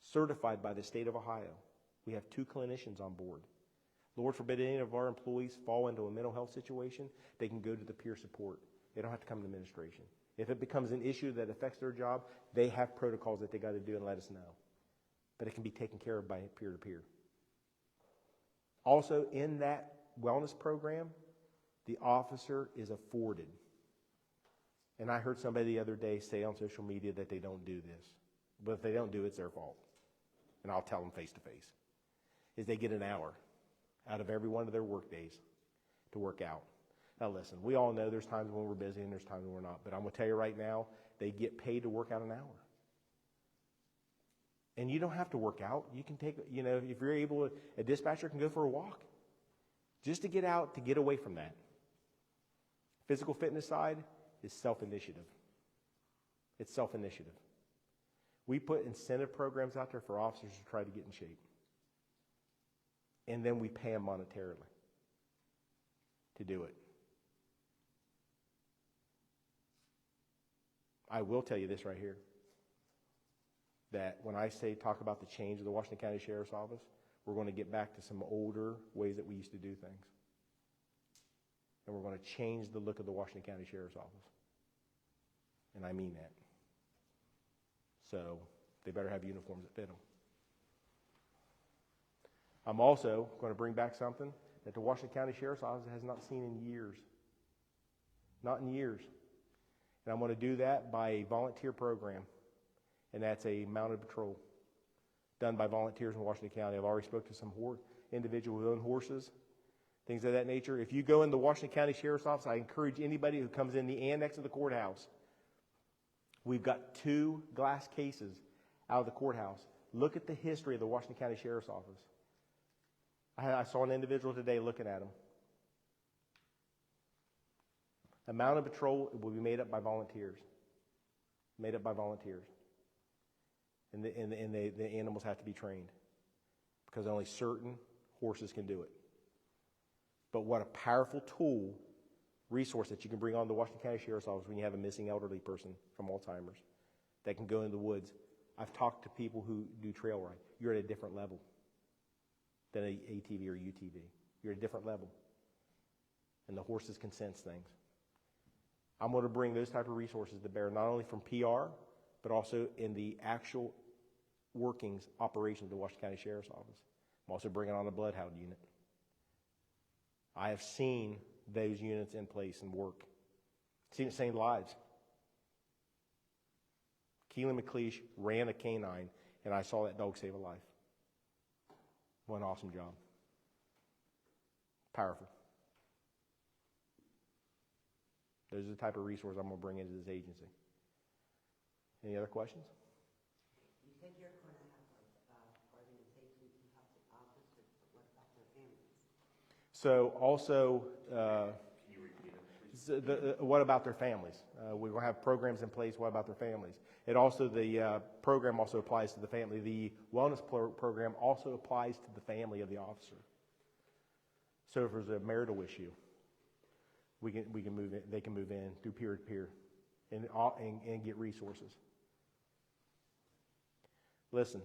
[SPEAKER 1] certified by the state of Ohio. We have 2 clinicians on board. Lord forbid any of our employees fall into a mental health situation, they can go to the peer support. They don't have to come to administration. If it becomes an issue that affects their job, they have protocols that they got to do and let us know. But it can be taken care of by peer-to-peer. Also, in that wellness program, the officer is afforded. And I heard somebody the other day say on social media that they don't do this. But if they don't do it, it's their fault. And I'll tell them face to face. Is they get an hour out of every one of their work days to work out. Now listen, we all know there's times when we're busy and there's times when we're not. But I'm going to tell you right now, they get paid to work out an hour. And you don't have to work out. You can take, if you're able, a dispatcher can go for a walk. Just to get out, to get away from that. Physical fitness side is self-initiative. It's self-initiative. We put incentive programs out there for officers to try to get in shape. And then we pay them monetarily to do it. I will tell you this right here, that when I say talk about the change of the Washington County Sheriff's Office, we're going to get back to some older ways that we used to do things. And we're going to change the look of the Washington County Sheriff's Office. And I mean that. So they better have uniforms that fit them. I'm also going to bring back something that the Washington County Sheriff's Office has not seen in years. Not in years. And I'm going to do that by a volunteer program. And that's a mounted patrol done by volunteers in Washington County. I've already spoke to some individuals who own horses, things of that nature. If you go in the Washington County Sheriff's Office, I encourage anybody who comes in the annex of the courthouse. We've got 2 glass cases out of the courthouse. Look at the history of the Washington County Sheriff's Office. I saw an individual today looking at them. A mounted patrol will be made up by volunteers. Made up by volunteers. And the animals have to be trained. Because only certain horses can do it. But what a powerful tool, resource that you can bring on the Washington County Sheriff's Office when you have a missing elderly person from Alzheimer's that can go in the woods. I've talked to people who do trail ride. You're at a different level than an ATV or UTV. You're at a different level. And the horses can sense things. I'm going to bring those type of resources to bear, not only from PR, but also in the actual workings, operations of the Washington County Sheriff's Office. I'm also bringing on a bloodhound unit. I have seen those units in place and work. Seen it save lives. Keelan McLeish ran a canine, and I saw that dog save a life. What an awesome job. Powerful. Those are the type of resources I'm going to bring into this agency. Any other questions?
[SPEAKER 4] You said you're going to have organizations who help the officers, but what about their families?
[SPEAKER 1] So also, what about their families? We're going to have programs in place. What about their families? It also, the program also applies to the family. The wellness program also applies to the family of the officer. So if there's a marital issue, we can move in. They can move in through peer to peer, and get resources. Listen,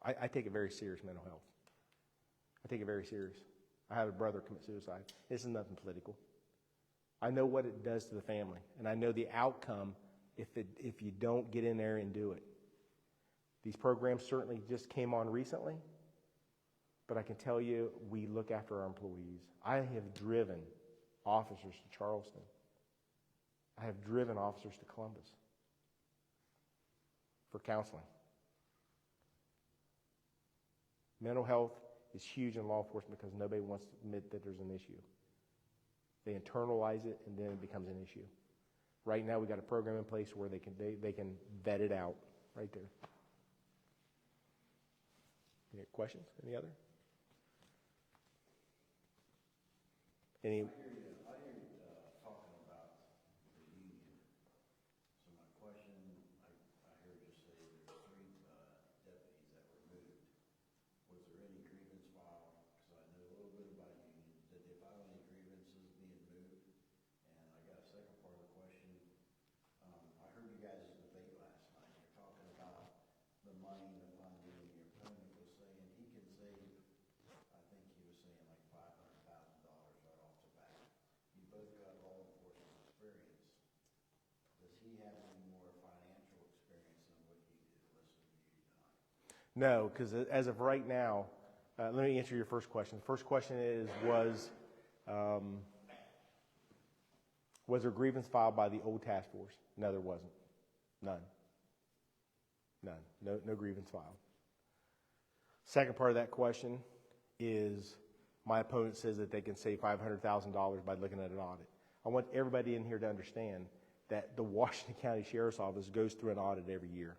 [SPEAKER 1] I take it very serious, mental health. I take it very serious. I have a brother commit suicide. This is nothing political. I know what it does to the family, and I know the outcome if you don't get in there and do it. These programs certainly just came on recently, but I can tell you we look after our employees. I have driven officers to Charleston. I have driven officers to Columbus for counseling. Mental health is huge in law enforcement because nobody wants to admit that there's an issue. They internalize it, and then it becomes an issue. Right now, we've got a program in place where they can vet it out right there. Any questions? Any other? Any?
[SPEAKER 5] I hear you talking about the union. So my question, I heard you say there's 3 deputies that were moved. Was there any grievance filed? Because I know a little bit about unions. Did they file any grievances being moved? And I got a second part of the question. I heard you guys' debate last night. You're talking about the money, the funding, and your opponent was saying he can save, I think he was saying like $500,000 right off the bat. You both got law enforcement experience. Does he have any more financial experience than what you did listening to you tonight?
[SPEAKER 1] No, because as of right now, let me answer your first question. The first question was there grievance filed by the old task force? No, there wasn't. None. No grievance filed. Second part of that question is my opponent says that they can save $500,000 by looking at an audit. I want everybody in here to understand that the Washington County Sheriff's Office goes through an audit every year.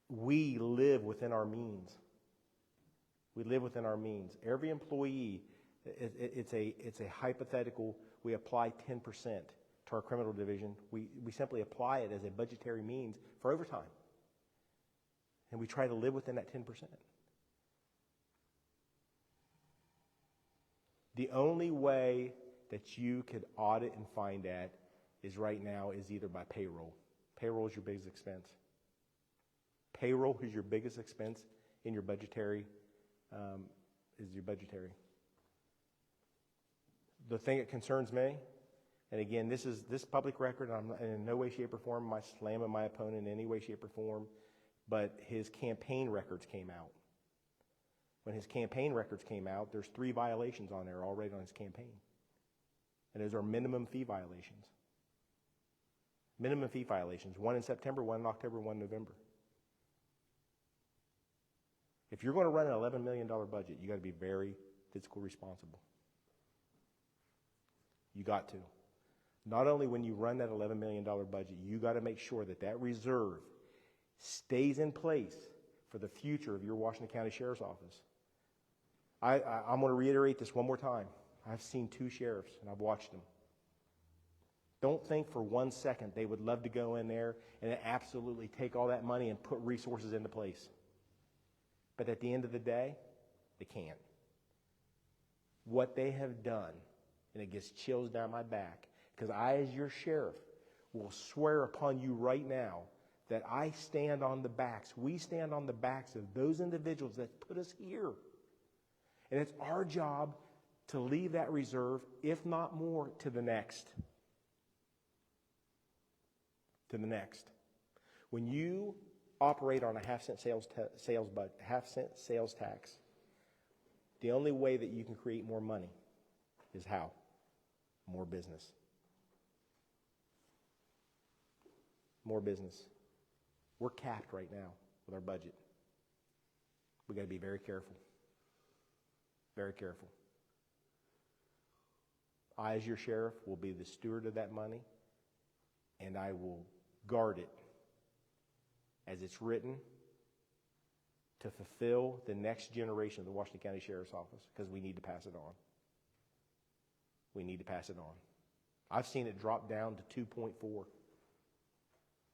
[SPEAKER 1] We live within our means. We live within our means. Every employee, it's a hypothetical. We apply 10% to our criminal division. We simply apply it as a budgetary means for overtime. And we try to live within that 10%. The only way that you could audit and find that is right now is either by payroll. Payroll is your biggest expense. Payroll is your biggest expense in your budgetary, The thing that concerns me, and again, this public record, I'm in no way, shape, or form am I slamming my opponent in any way, shape, or form, but his campaign records came out. When his campaign records came out, there's 3 violations on there already on his campaign. And those are minimum fee violations. Minimum fee violations, 1 in September, 1 in October, 1 in November. If you're going to run an $11 million budget, you got to be very fiscally responsible. You got to. Not only when you run that $11 million budget, you got to make sure that that reserve stays in place for the future of your Washington County Sheriff's Office. I'm going to reiterate this one more time. I've seen 2 sheriffs, and I've watched them. Don't think for 1 second they would love to go in there and absolutely take all that money and put resources into place. But at the end of the day, they can't. What they have done, and it gets chills down my back, because I, as your sheriff, will swear upon you right now that we stand on the backs of those individuals that put us here. And it's our job to leave that reserve, if not more, to the next. To the next. When you operate on a half-cent sales tax, the only way that you can create more money is how? More business. More business. We're capped right now with our budget. We've got to be very careful. Very careful. I, as your sheriff, will be the steward of that money, and I will guard it as it's written to fulfill the next generation of the Washington County Sheriff's Office, because we need to pass it on. We need to pass it on. I've seen it drop down to 2.4. I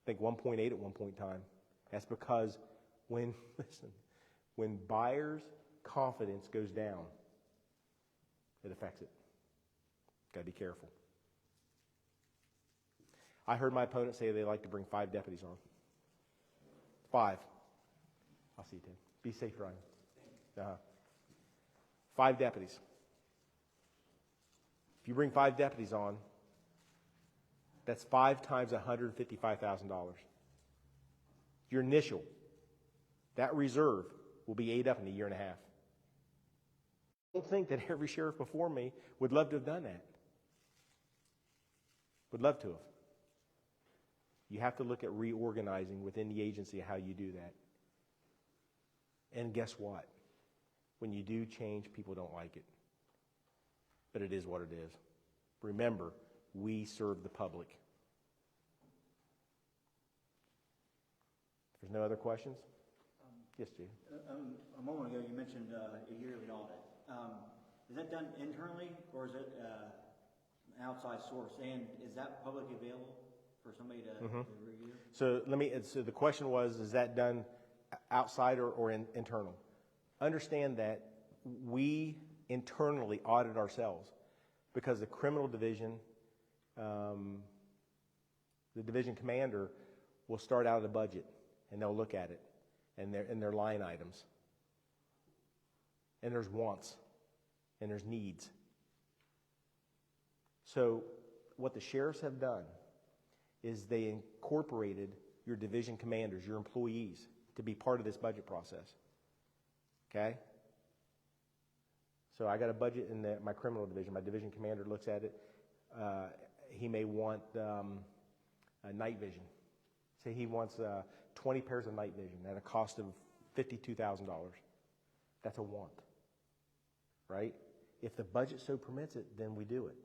[SPEAKER 1] think 1.8 at one point in time. That's because when buyers' confidence goes down, it affects it. Got to be careful. I heard my opponent say they like to bring 5 deputies on. 5. I'll see you, Tim. Be safe, Ryan. 5 deputies. If you bring 5 deputies on, that's 5 times $155,000. Your initial, that reserve will be ate up in a year and a half. I don't think that every sheriff before me would love to have done that. Would love to have. You have to look at reorganizing within the agency how you do that. And guess what? When you do change, people don't like it. But it is what it is. Remember, we serve the public. If there's no other questions? Yes, Jay.
[SPEAKER 6] A moment ago, you mentioned a yearly audit. Is that done internally, or is it an outside source? And is that publicly available for somebody to review?
[SPEAKER 1] So the question was, is that done outside or internal? Understand that we internally audit ourselves because the criminal division, the division commander will start out a budget and they'll look at it and their line items. And there's wants and there's needs. So what the sheriffs have done is they incorporated your division commanders, your employees, to be part of this budget process. Okay? So I got a budget in my criminal division. My division commander looks at it. He may want a night vision. Say he wants 20 pairs of night vision at a cost of $52,000. That's a want. Right? If the budget so permits it, then we do it.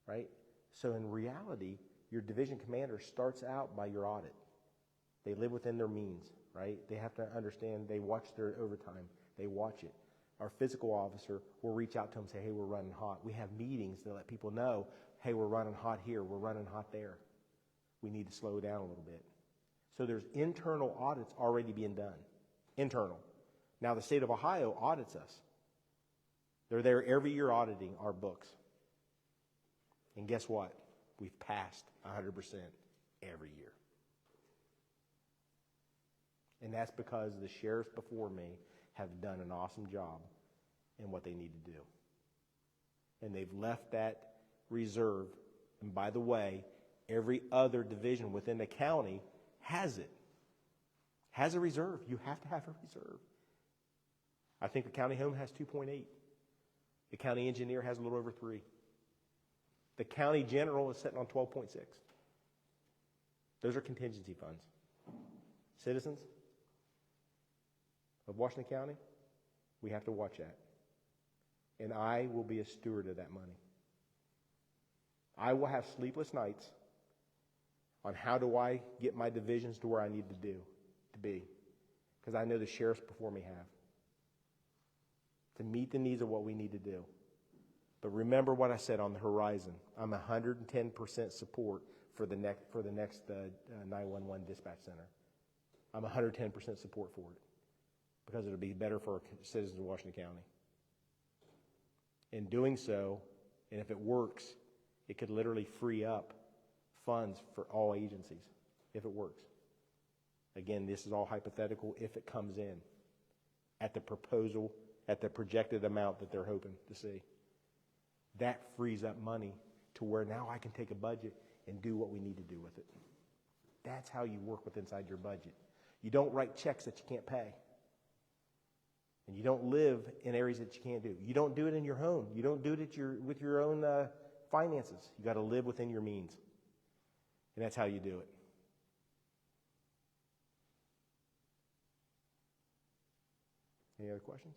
[SPEAKER 1] Right? So in reality, your division commander starts out by your audit. They live within their means, right? They have to understand they watch their overtime. They watch it. Our physical officer will reach out to them and say, hey, we're running hot. We have meetings to let people know, hey, we're running hot here. We're running hot there. We need to slow down a little bit. So there's internal audits already being done. Internal. Now the state of Ohio audits us. They're there every year auditing our books. And guess what? We've passed 100% every year. And that's because the sheriffs before me have done an awesome job in what they need to do. And they've left that reserve. And by the way, every other division within the county has it. Has a reserve. You have to have a reserve. I think the county home has 2.8. The county engineer has a little over 3. The county general is sitting on 12.6. Those are contingency funds. Citizens of Washington County, we have to watch that. And I will be a steward of that money. I will have sleepless nights on how do I get my divisions to where I need to be. Because I know the sheriffs before me have. To meet the needs of what we need to do. But remember what I said on the horizon. I'm 110% support for the next 911 dispatch center. I'm 110% support for it because it'll be better for our citizens of Washington County. In doing so, and if it works, it could literally free up funds for all agencies if it works. Again, this is all hypothetical if it comes in at the proposal at the projected amount that they're hoping to see. That frees up money to where now I can take a budget and do what we need to do with it. That's how you work with inside your budget. You don't write checks that you can't pay. And you don't live in areas that you can't do. You don't do it in your home. You don't do it with your own finances. You got to live within your means. And that's how you do it. Any other questions?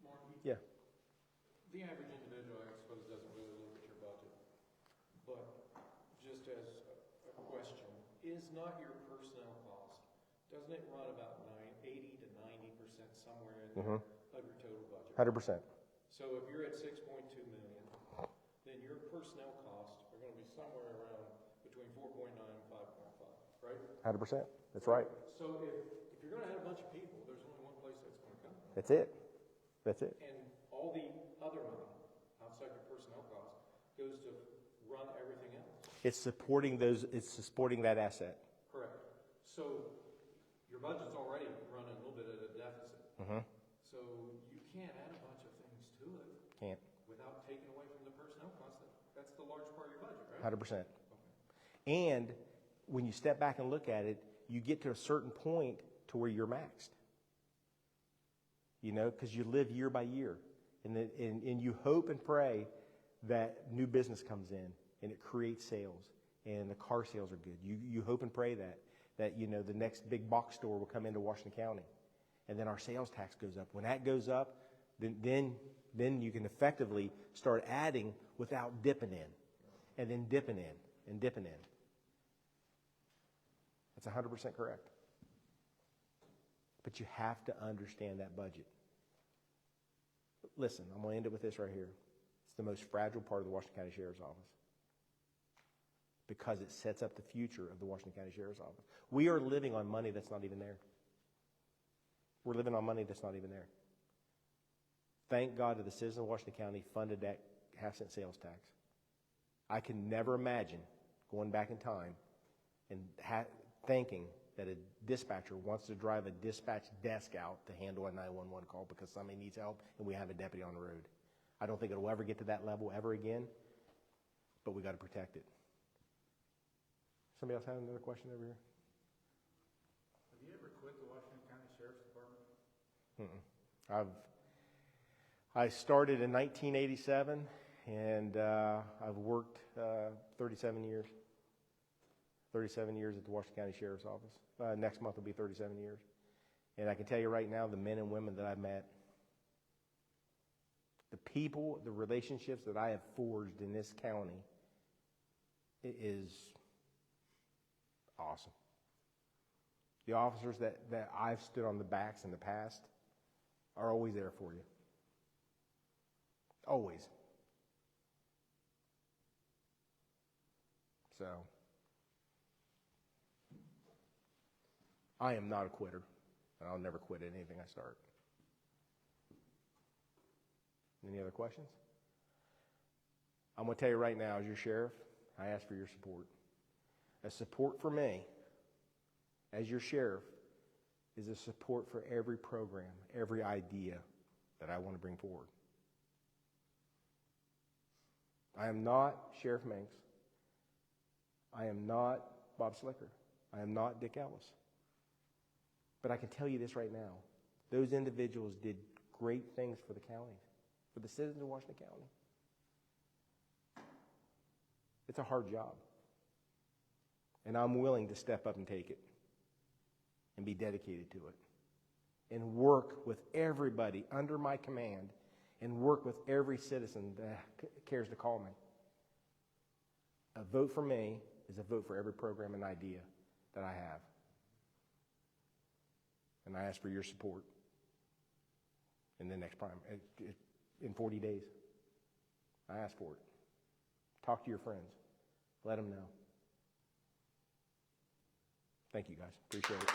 [SPEAKER 2] Mark,
[SPEAKER 1] Yeah.
[SPEAKER 2] the average individual, I suppose, doesn't really look at your budget. But just as a question, is not your personnel cost, doesn't it run about 80 to 90% somewhere in there of your total budget?
[SPEAKER 1] 100%.
[SPEAKER 2] So if you're at 6.2 million, then your personnel costs are going to be somewhere around between 4.9 and 5.5, right?
[SPEAKER 1] 100%. That's right.
[SPEAKER 2] So if you're going to have a bunch of people, there's only one place that's going to come from.
[SPEAKER 1] That's it. That's it.
[SPEAKER 2] And all the other money outside your personnel costs goes to run everything else.
[SPEAKER 1] It's supporting those. It's supporting that asset.
[SPEAKER 2] Correct. So your budget's already running a little bit at a deficit. So you can't add a bunch of things to it
[SPEAKER 1] Can't.
[SPEAKER 2] without taking away from the personnel costs. That's the large part of your budget, right?
[SPEAKER 1] 100%. And when you step back and look at it, you get to a certain point to where you're maxed. You know, because you live year by year. And you hope and pray that new business comes in and it creates sales and the car sales are good. You hope and pray that you know the next big box store will come into Washington County, and then our sales tax goes up. When that goes up, then you can effectively start adding without dipping in, and then dipping in and dipping in. That's 100% correct. But you have to understand that budget. Listen, I'm going to end it with this right here. It's the most fragile part of the Washington County Sheriff's Office because it sets up the future of the Washington County Sheriff's Office. We are living on money that's not even there. We're living on money that's not even there. Thank God that the citizens of Washington County funded that half-cent sales tax. I can never imagine going back in time and thinking that a dispatcher wants to drive a dispatch desk out to handle a 911 call because somebody needs help and we have a deputy on the road. I don't think it'll ever get to that level ever again, but we got to protect it. Somebody else have another question over here?
[SPEAKER 2] Have you ever quit the Washington County Sheriff's Department?
[SPEAKER 1] I started in 1987, and I've worked 37 years. 37 years at the Washington County Sheriff's Office. Next month will be 37 years. And I can tell you right now, the men and women that I've met, the people, the relationships that I have forged in this county, it is awesome. The officers that I've stood on the backs in the past are always there for you. Always. So, I am not a quitter, and I'll never quit at anything I start. Any other questions? I'm going to tell you right now, as your sheriff, I ask for your support. A support for me, as your sheriff, is a support for every program, every idea that I want to bring forward. I am not Sheriff Minks. I am not Bob Slicker. I am not Dick Ellis. But I can tell you this right now. Those individuals did great things for the county, for the citizens of Washington County. It's a hard job. And I'm willing to step up and take it and be dedicated to it and work with everybody under my command and work with every citizen that cares to call me. A vote for me is a vote for every program and idea that I have. And I ask for your support in the next prime, in 40 days. I ask for it. Talk to your friends. Let them know. Thank you, guys. Appreciate it.